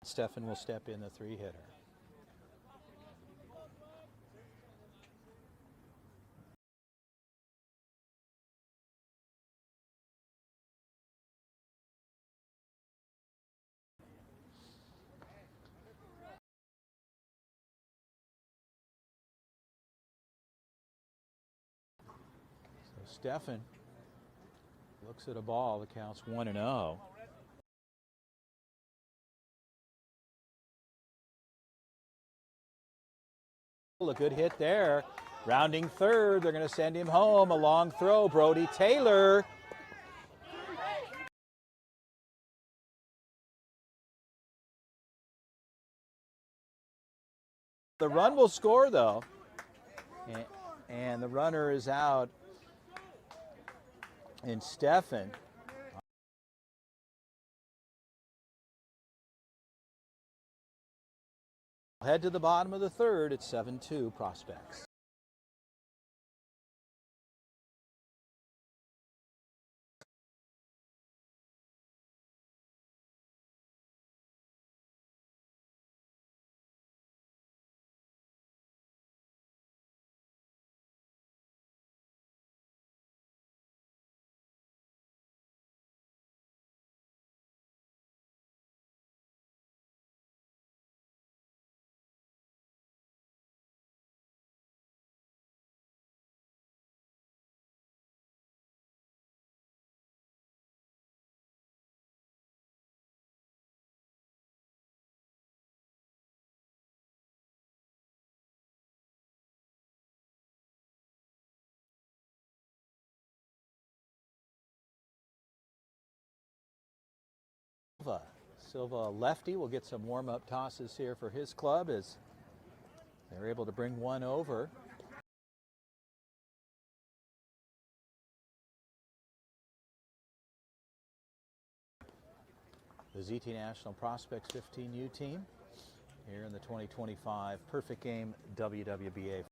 Stefan will step in, the 3-hitter. So Stefan looks at a ball that counts 1-0. A good hit there. Rounding third, they're going to send him home. A long throw, Brody Taylor. The run will score, though. And the runner is out. And Stefan. Head to the bottom of the third. It's 7-2 Prospects. Silva, lefty, will get some warm-up tosses here for his club as they're able to bring one over. The ZT National Prospects 15U team here in the 2025 Perfect Game WWBA.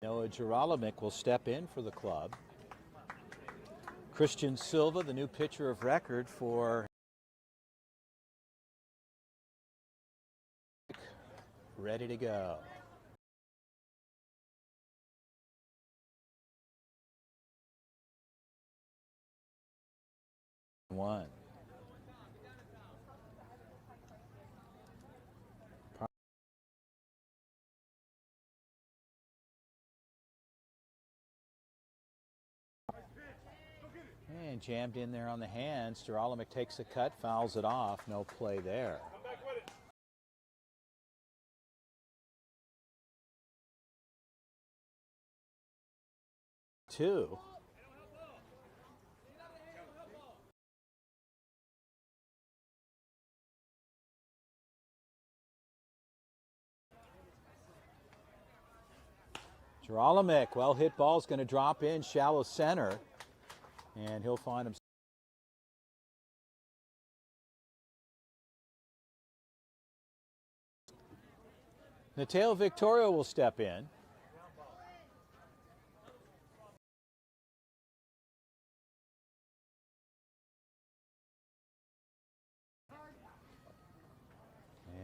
Noah Geralamick will step in for the club. Christian Silva, the new pitcher of record for ready to go. One. And jammed in there on the hands. Geralamick takes a cut, fouls it off. No play there. Two. Geralamick, well hit ball's going to drop in shallow center, and he'll find himself. Mateo Victorio will step in.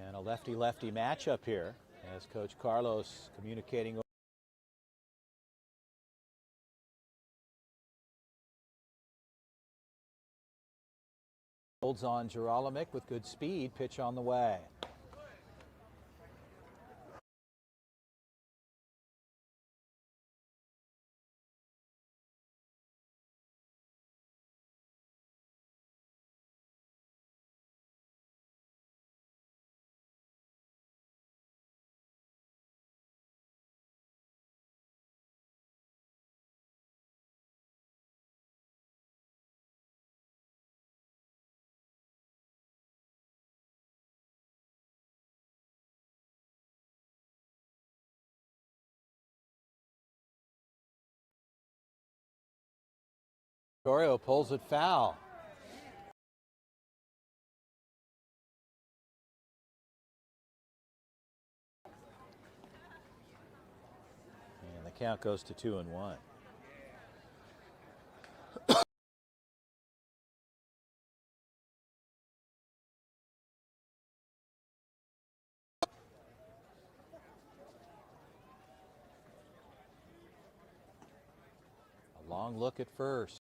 And a lefty-lefty matchup here as Coach Carlos communicating. Holds on Geralamick with good speed, pitch on the way. Victorio pulls it foul. And the count goes to 2-1. A long look at first.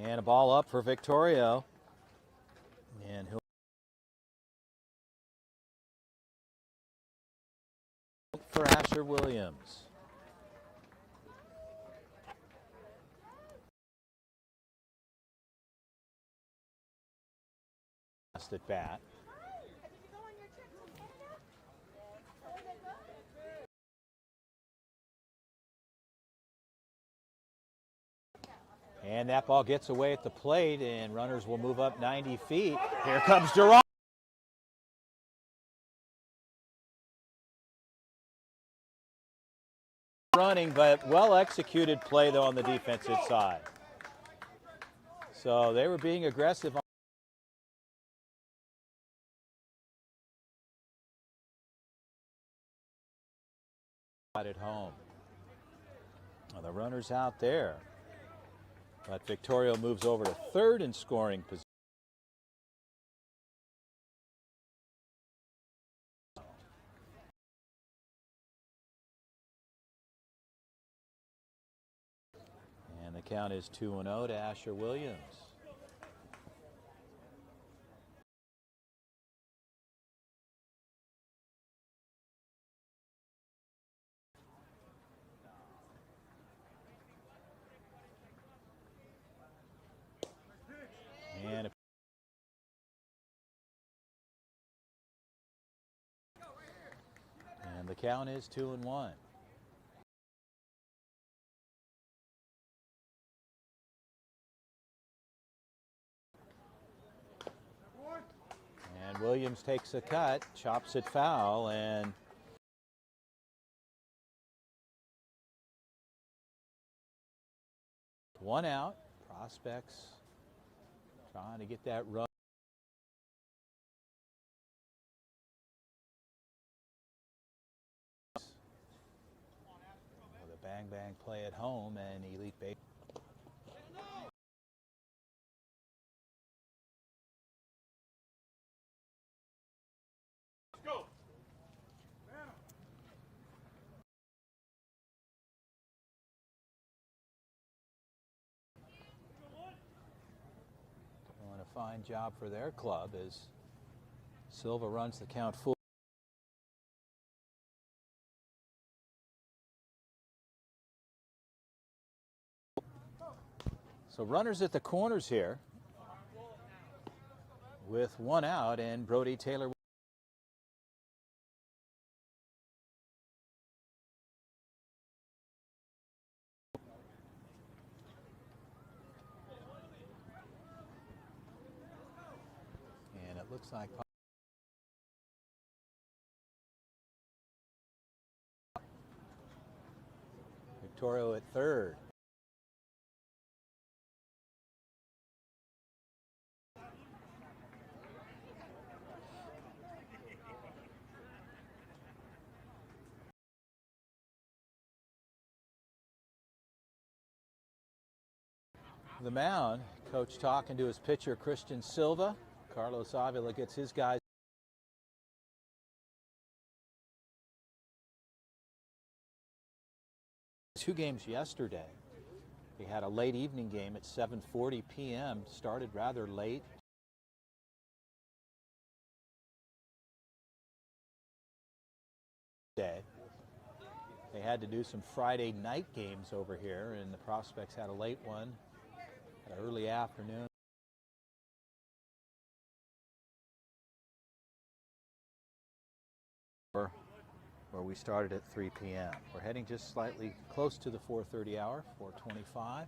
And a ball up for Victorio. And he'll for Asher Williams. at bat. And that ball gets away at the plate, and runners will move up 90 feet. Here comes Gerard. Running, but well executed play though on the defensive side. So they were being aggressive at home. Well, the runner's out there, but Victoria moves over to third in scoring position. And the count is 2-0 to Asher Williams. And the count is 2-1. And Williams takes a cut, chops it foul, and one out. Prospects trying to get that run. With a bang-bang play at home, and Elite Bay. Go. Doing a fine job for their club as Silva runs the count full. So runners at the corners here with one out, and Brody Taylor. And it looks like Victoria at third. The mound, coach talking to his pitcher Christian Silva. Carlos Avila gets his guys. Two games yesterday. We had a late evening game at 7:40 p.m. Started rather late. They had to do some Friday night games over here, and the Prospects had a late one, an early afternoon. Where we started at 3 p.m. We're heading just slightly close to the 4:30 hour, 4:25.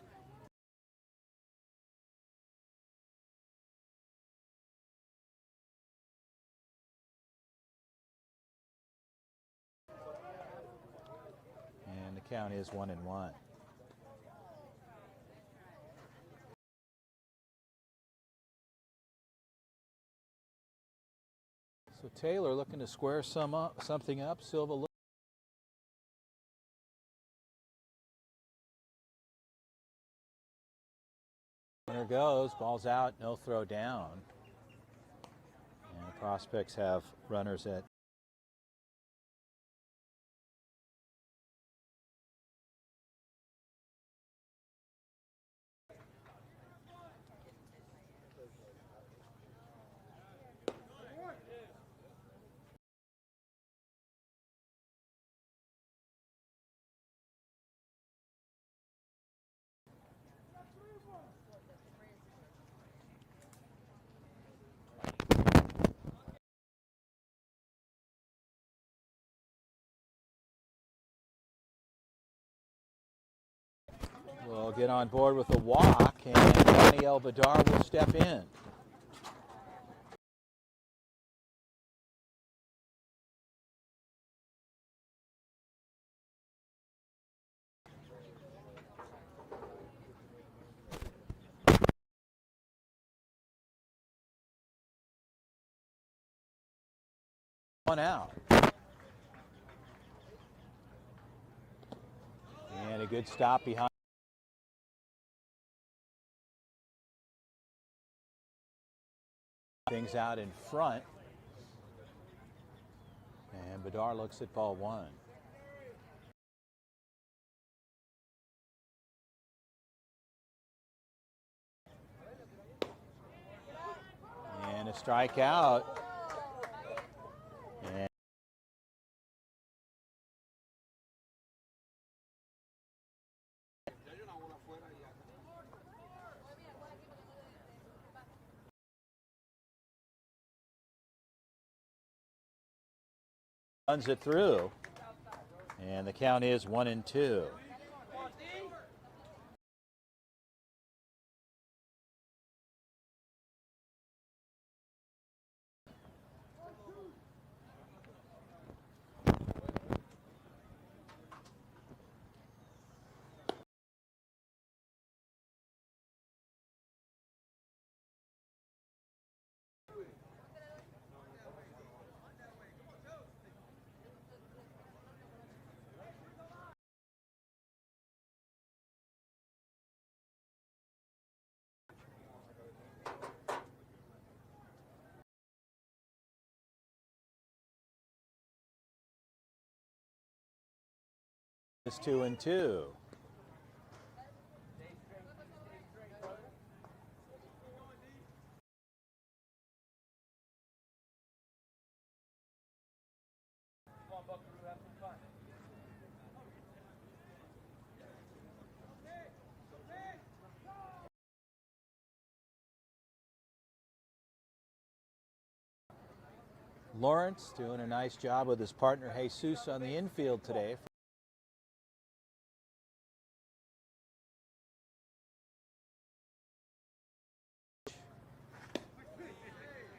And the count is 1-1. So Taylor looking to square something up. Silva there goes, ball's out, no throw down. And the Prospects have runners at will get on board with a walk, and Daniel Bedard will step in. One out. And a good stop behind. Things out in front. And Bedard looks at ball one. And a strikeout. And runs it through. And the count is 1-2. It's 2-2. Lawrence doing a nice job with his partner Jesus on the infield today.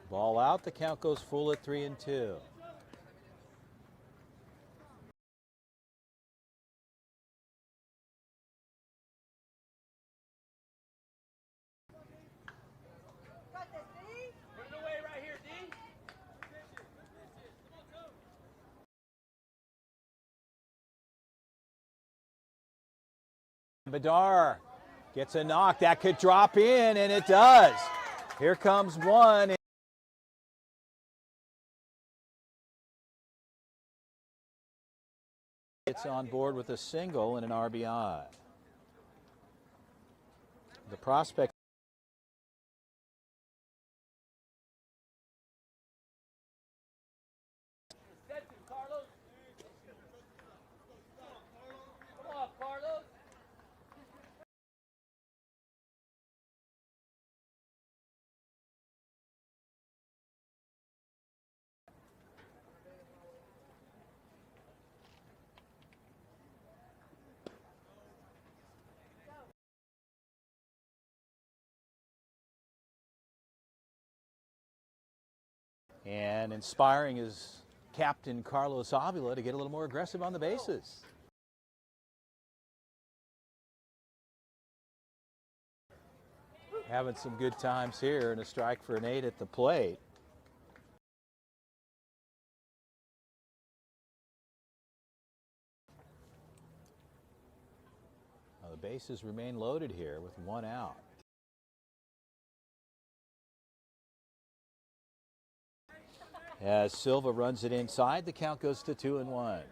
Ball out, the count goes full at 3-2. Put it away right here, D. Bedard gets a knock that could drop in, and it does. Here comes one. It's on board with a single and an RBI. The prospect. Carlos. Come on, Carlos. And inspiring his captain Carlos Avila to get a little more aggressive on the bases. Having some good times here, and a strike for an 8 at the plate. Now the bases remain loaded here with one out. As Silva runs it inside, the count goes to 2-1.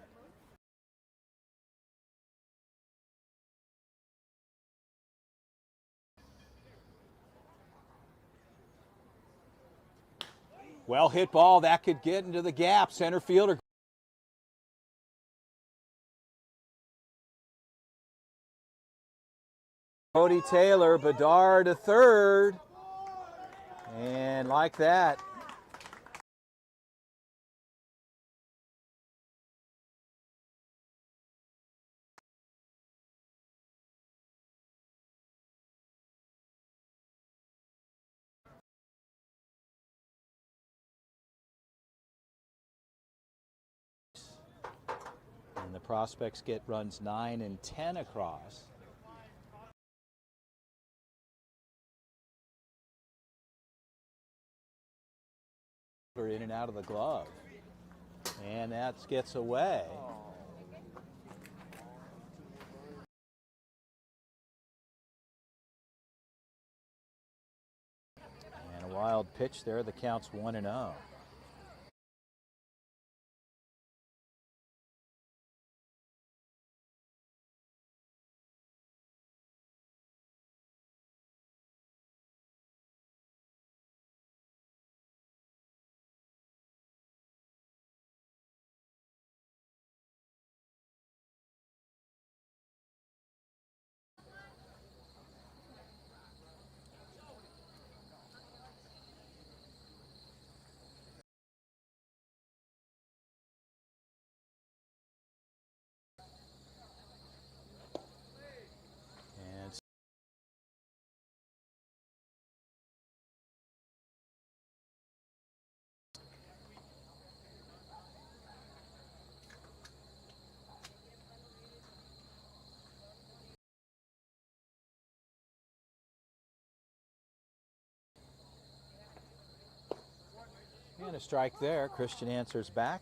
Well hit ball, that could get into the gap. Center fielder. Cody Taylor, Bedard to third. And like that, And the prospects get runs 9 and 10 across. In and out of the glove. And that gets away. And a wild pitch there. The count's 1-0. And a strike there. Christian answers back.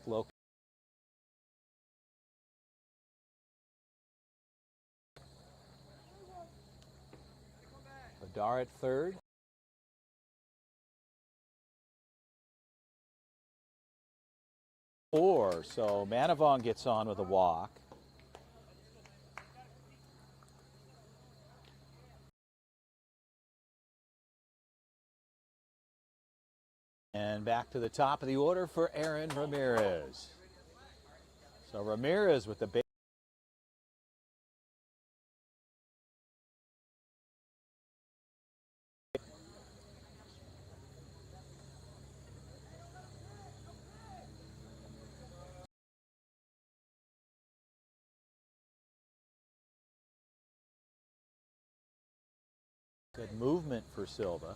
Bedard at third. So Manavong gets on with a walk. And back to the top of the order for Aaron Ramirez. So Ramirez with the base. Good movement for Silva.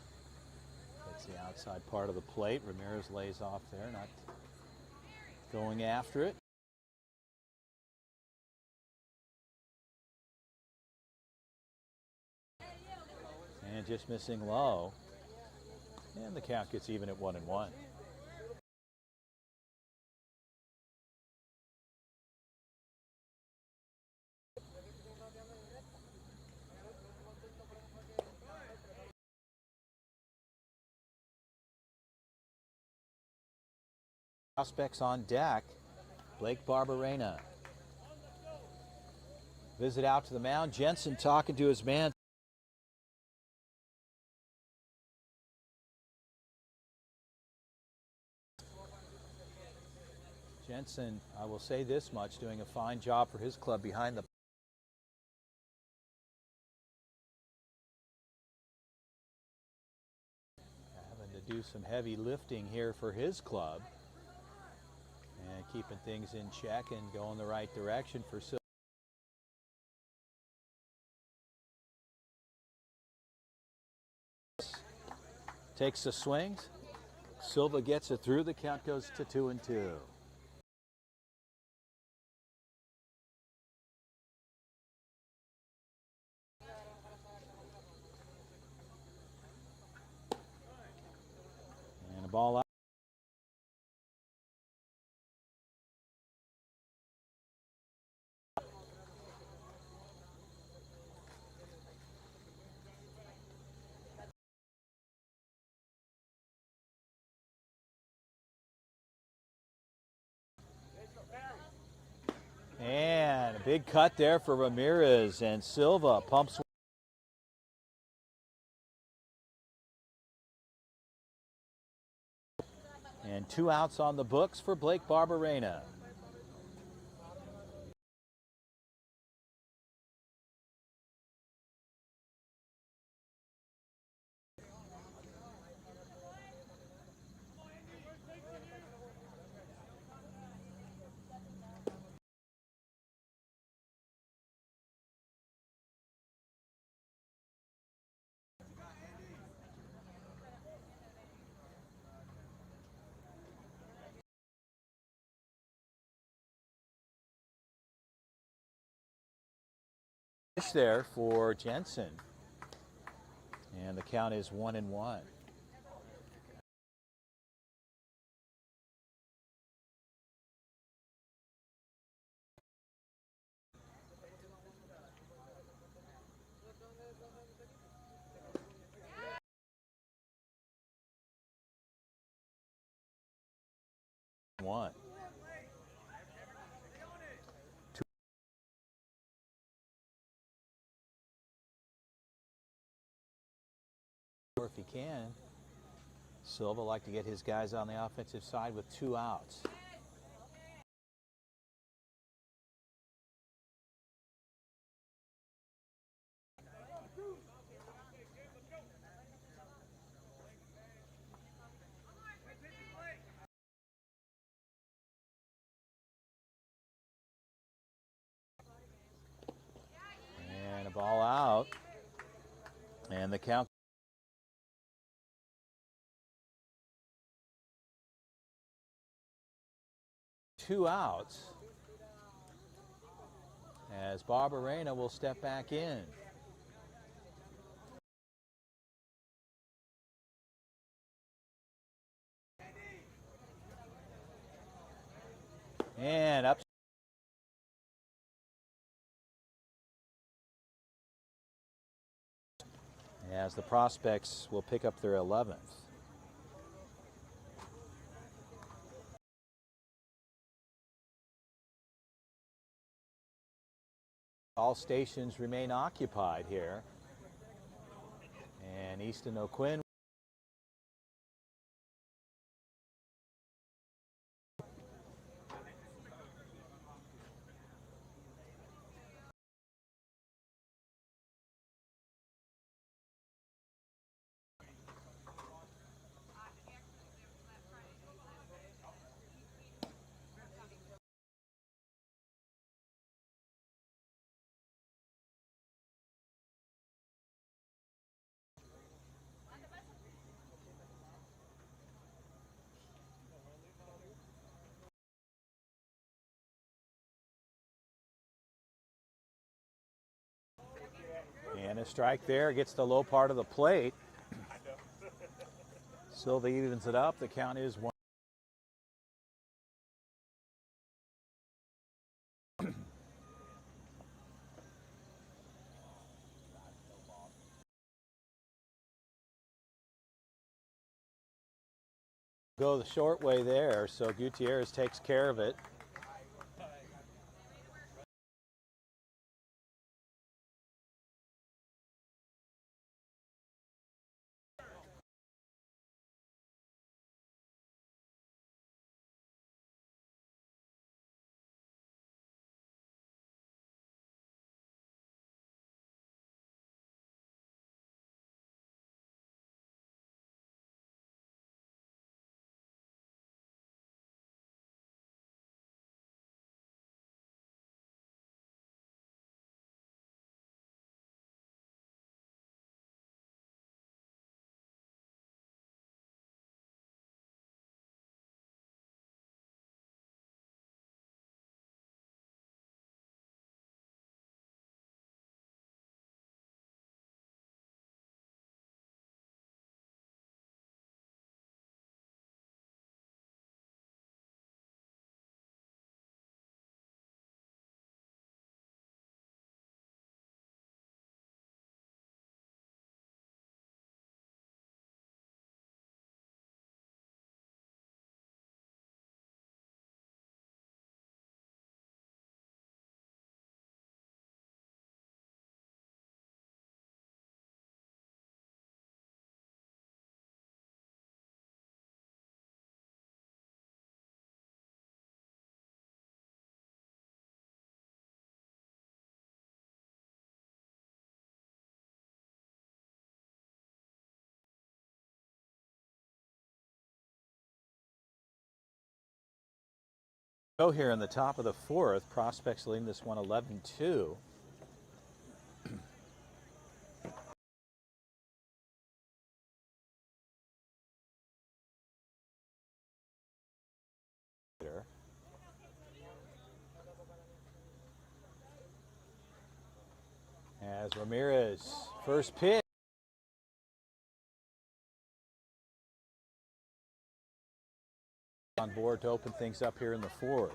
That's the outside part of the plate. Ramirez lays off there, not going after it. And just missing low. And the count gets even at 1-1. Prospects on deck. Blake Barberena. Visit out to the mound. Jensen talking to his man. Jensen, I will say this much, doing a fine job for his club behind the having to do some heavy lifting here for his club. And keeping things in check and going the right direction for Silva. Takes the swings. Silva gets it through. The count goes to 2-2. And a ball out. And a big cut there for Ramirez, and Silva pumps. And 2 outs on the books for Blake Barberena. Pitch there for Jensen. And the count is 1-1. One. If he can. Silva like to get his guys on the offensive side with 2 outs. And a ball out. And the count. Two outs as Barberena will step back in. And up as the Prospects will pick up their 11th. All stations remain occupied here. And Easton O'Quinn and a strike there, gets the low part of the plate. Silva evens it up. The count is 1. Go the short way there, so Gutierrez takes care of it. Go here in the top of the 4th. Prospects leading this one 11-2. As Ramirez, first pitch. On board to open things up here in the fourth.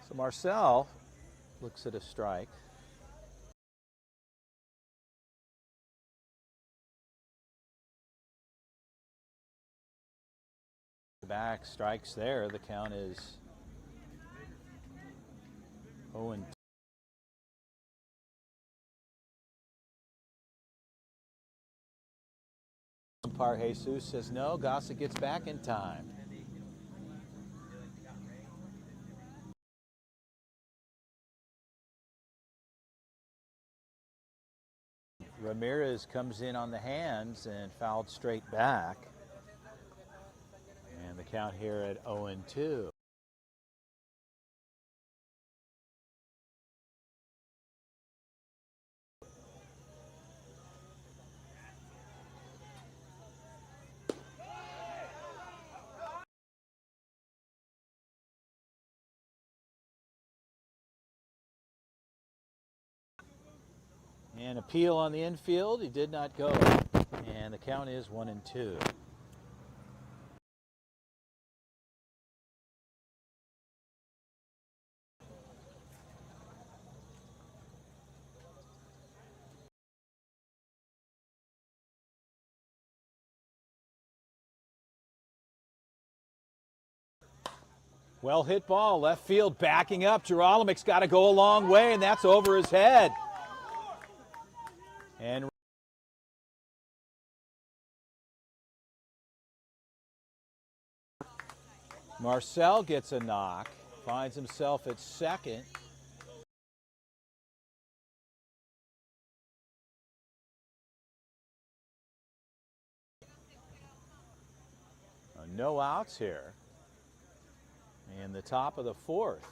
So Marcel looks at a strike. Back strikes there. The count is 0-2. Umpire Jesus says no. Gossett gets back in time. Ramirez comes in on the hands and fouled straight back. And the count here at 0-2. An appeal on the infield. He did not go. And the count is 1-2. Well hit ball, left field backing up. Gerolimich's got to go a long way, and that's over his head. And Marcel gets a knock, finds himself at second. No outs here. In the top of the fourth.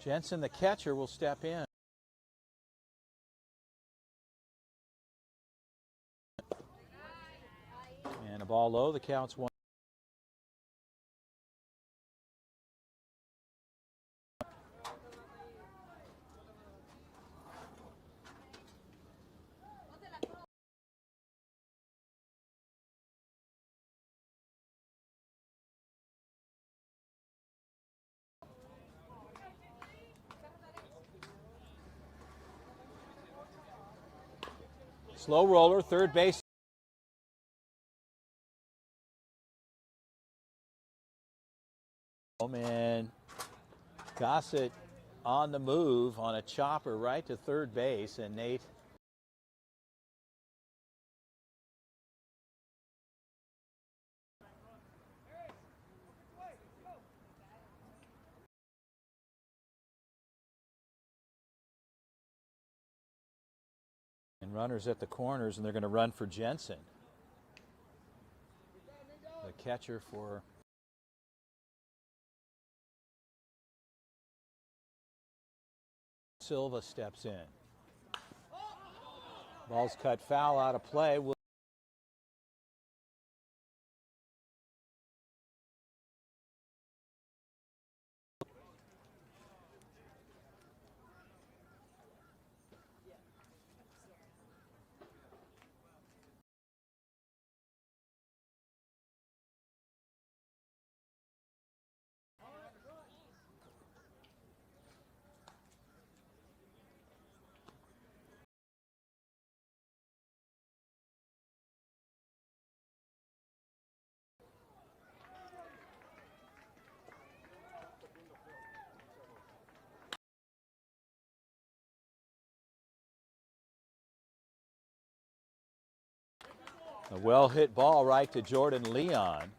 Jensen, the catcher, will step in. And a ball low, the count's 1. Slow roller, third base. And Gossett on the move on a chopper right to third base, and Nate and runners at the corners, and they're going to run for Jensen, the catcher for Silva steps in. Ball's cut foul, out of play. A well hit ball right to Jordan Leon.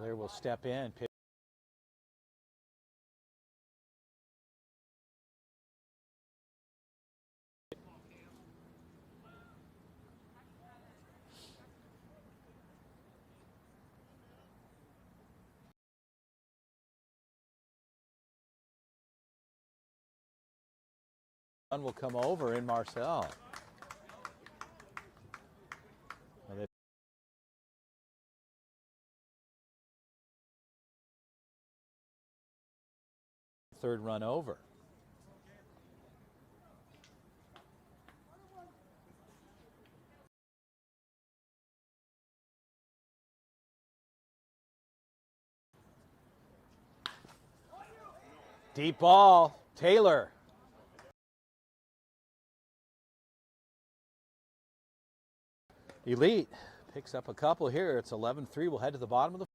Taylor will step in. One will come over in Marcel. Third run over. Deep ball, Taylor. Elite picks up a couple here. It's 11-3. We'll head to the bottom of the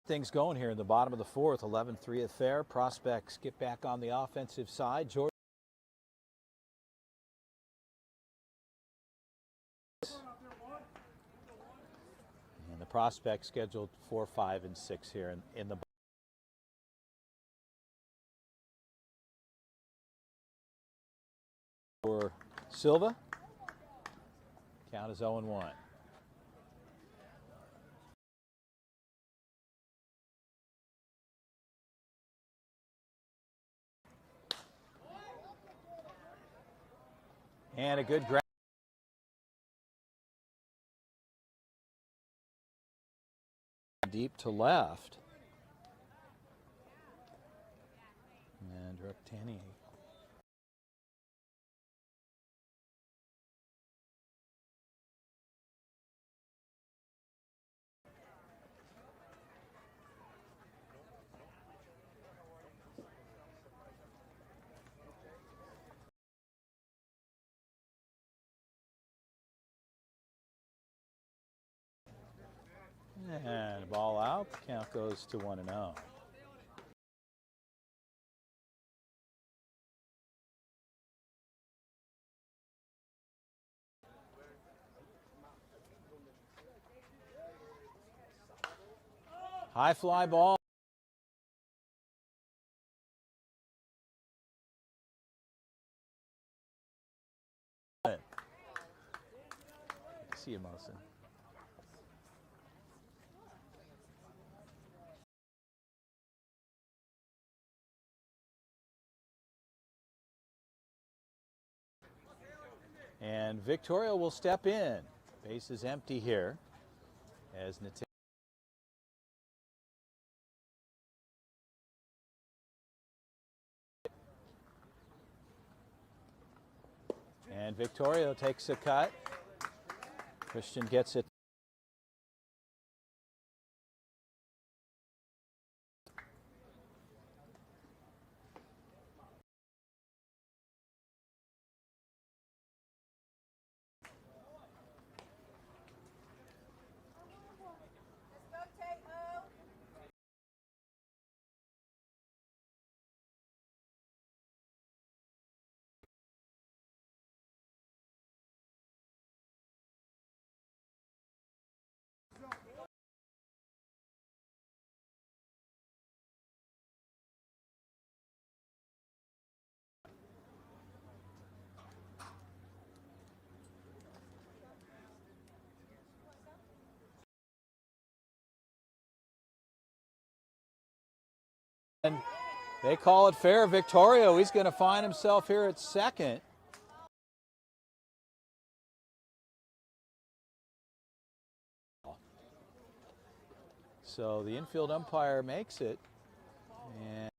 things going here in the bottom of the fourth. 11-3 affair. Prospects get back on the offensive side. George. And the Prospects scheduled 4, 5, and 6 here in the for Silva. Count is 0-1. And a good grab. Deep to left. And Roctani. And ball out. The count goes to 1-0. High fly ball. See you, Mosen. And Victoria will step in. Base is empty here as Natalia. And Victorio takes a cut. Christian gets it. And they call it fair. Victorio, he's going to find himself here at second. So the infield umpire makes it. And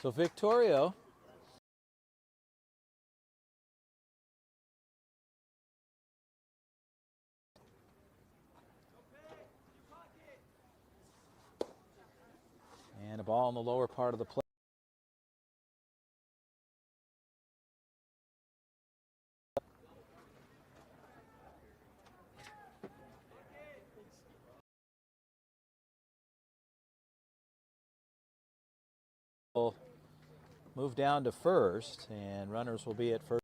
so Victorio and a ball in the lower part of the plate. Will move down to first, and runners will be at first.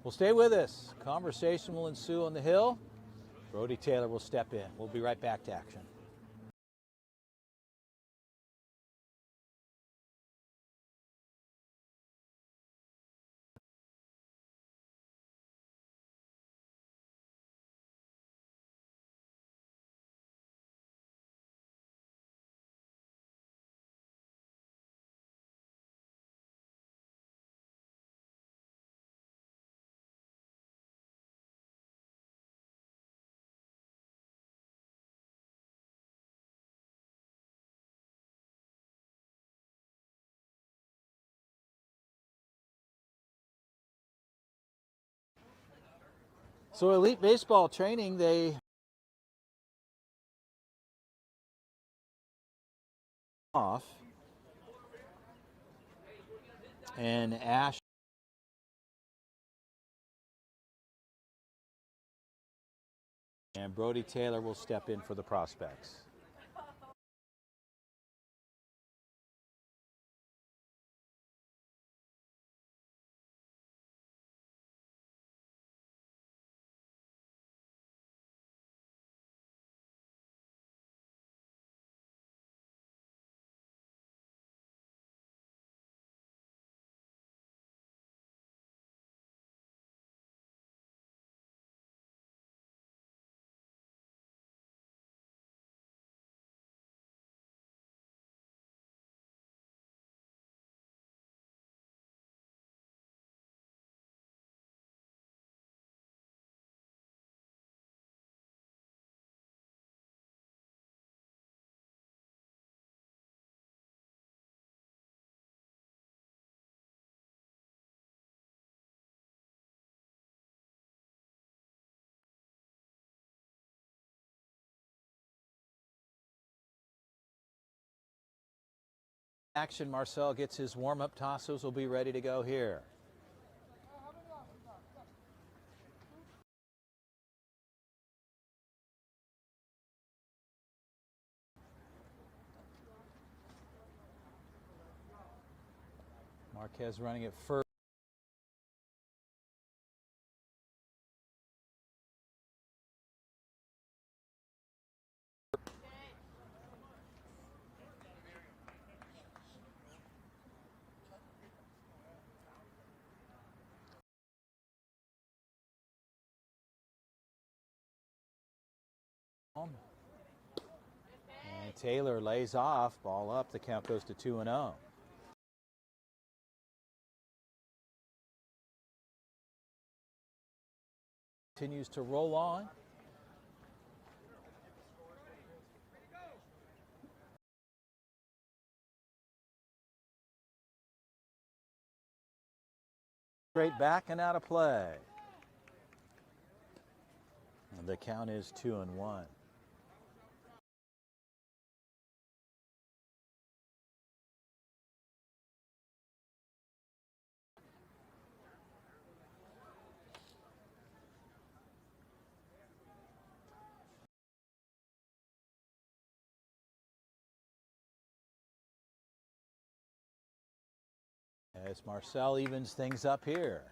Well, stay with us. Conversation will ensue on the hill. Brody Taylor will step in. We'll be right back to action. So Elite Baseball training, they off. And Ash and Brody Taylor will step in for the prospects. Action, Marcel gets his warm-up tosses. Will be ready to go here. Marquez running it first. And Taylor lays off, ball up, the count goes to 2-0. Continues to roll on. Straight back and out of play. And the count is 2-1. As Marcel evens things up here.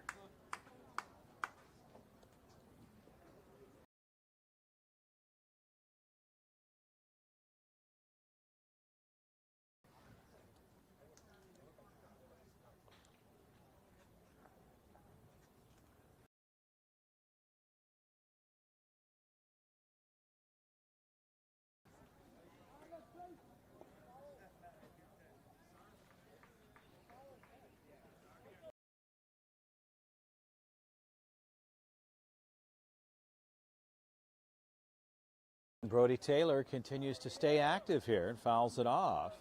Brody Taylor continues to stay active here and fouls it off.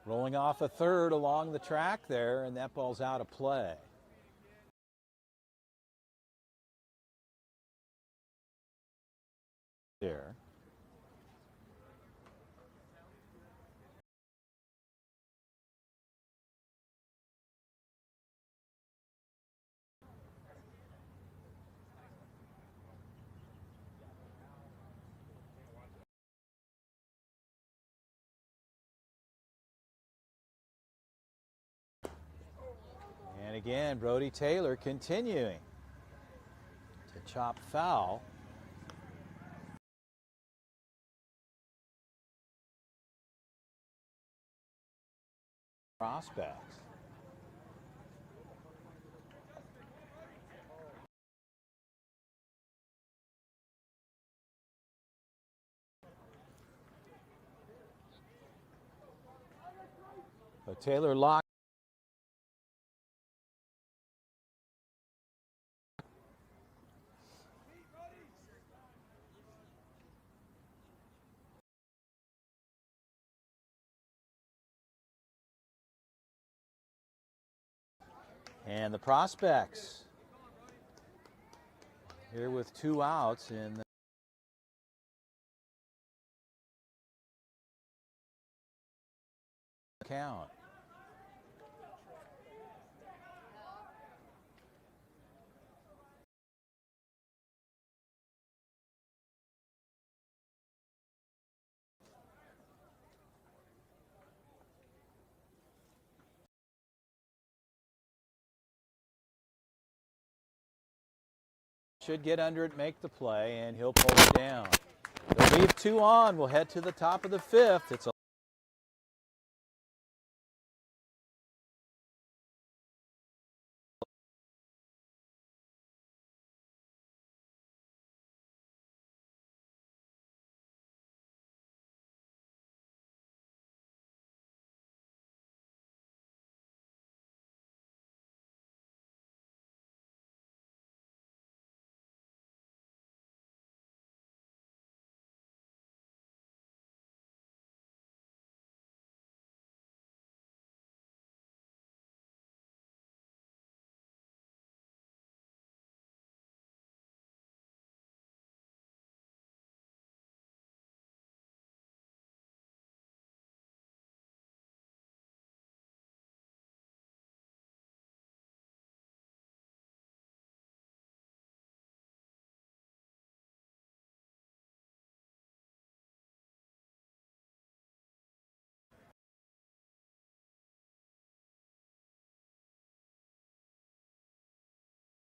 Rolling off a third along the track there, and that ball's out of play. There. And again, Brody Taylor continuing to chop foul. Prospects. So Taylor locked. And the Prospects here with 2 outs in the count. Should get under it, make the play, and he'll pull it down. They'll leave 2 on. We'll head to the top of the 5th. It's a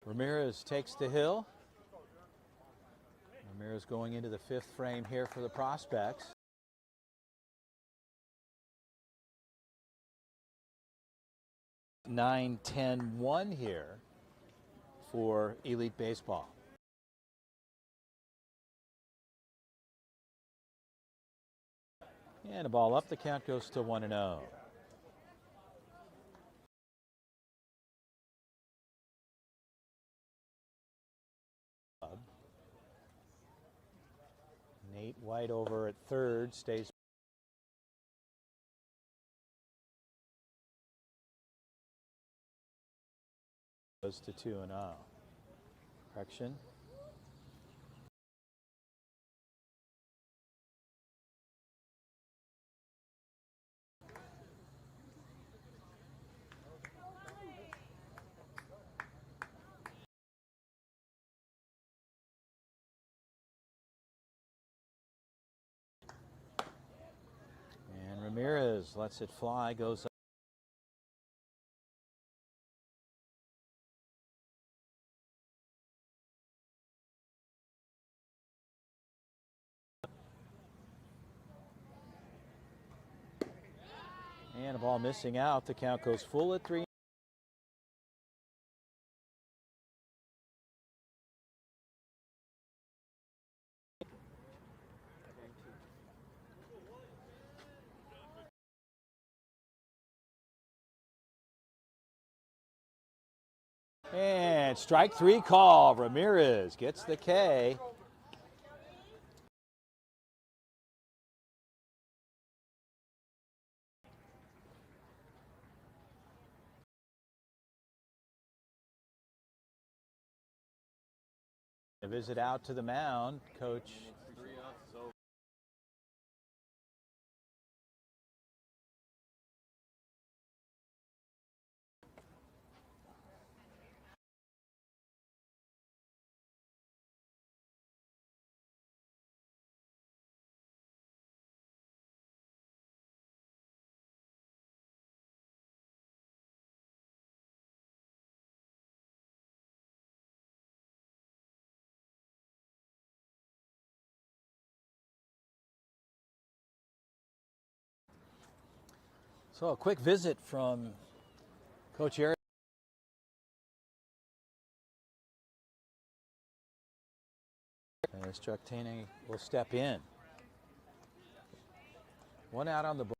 Ramirez takes the hill. Ramirez going into the fifth frame here for the Prospects. Nine, 10, 1 here for Elite Baseball. And a ball up, the count goes to 1-0. Nate White over at third, stays. Goes to 2-0. Correction. And Ramirez lets it fly, goes up. And a ball missing out. The count goes full at 3. And strike 3 call. Ramirez gets the K. A visit out to the mound, Coach. So a quick visit from Coach Eric. As Structini will step in. One out on the board.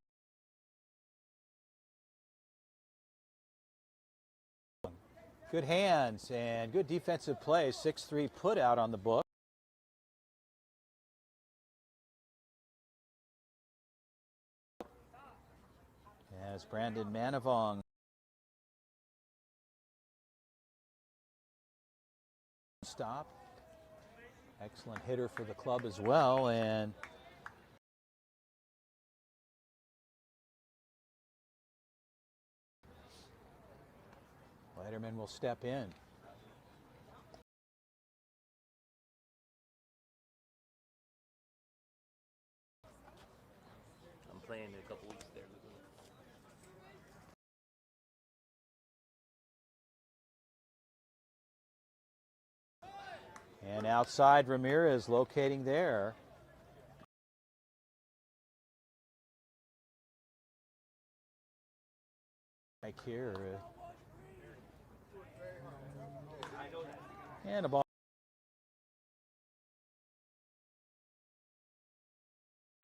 Good hands and good defensive play. 6-3 put out on the book. As Brandon Manavong stop. Excellent hitter for the club as well. And Letterman will step in. I'm playing in a couple weeks there. And outside, Ramirez locating there. Right here. And a ball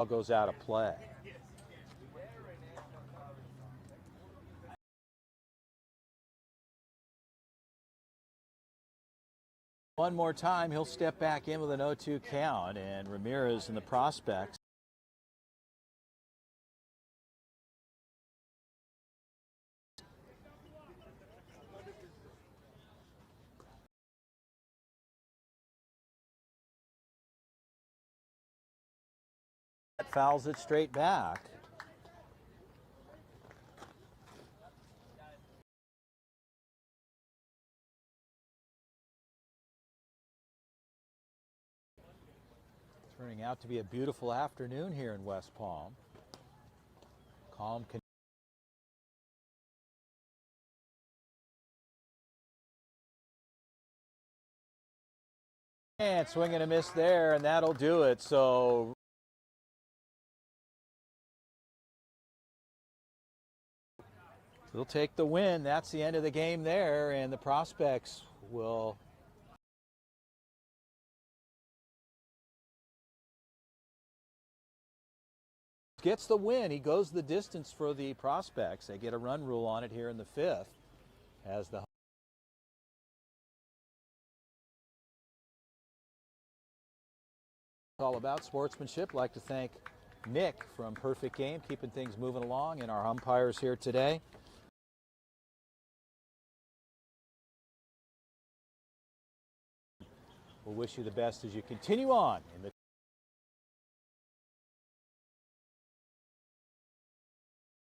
goes out of play. One more time, he'll step back in with an 0-2 count, and Ramirez and the Prospects. Fouls it straight back. Turning out to be a beautiful afternoon here in West Palm. Calm. And swing and a miss there, and that'll do it. So he'll take the win. That's the end of the game there, and the Prospects will gets the win. He goes the distance for the Prospects. They get a run rule on it here in the fifth as the all about sportsmanship. Like to thank Nick from Perfect Game, keeping things moving along, and our umpires here today. We'll wish you the best as you continue on in the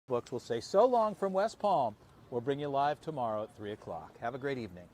books. We'll say so long from West Palm. We'll bring you live tomorrow at 3 o'clock. Have a great evening.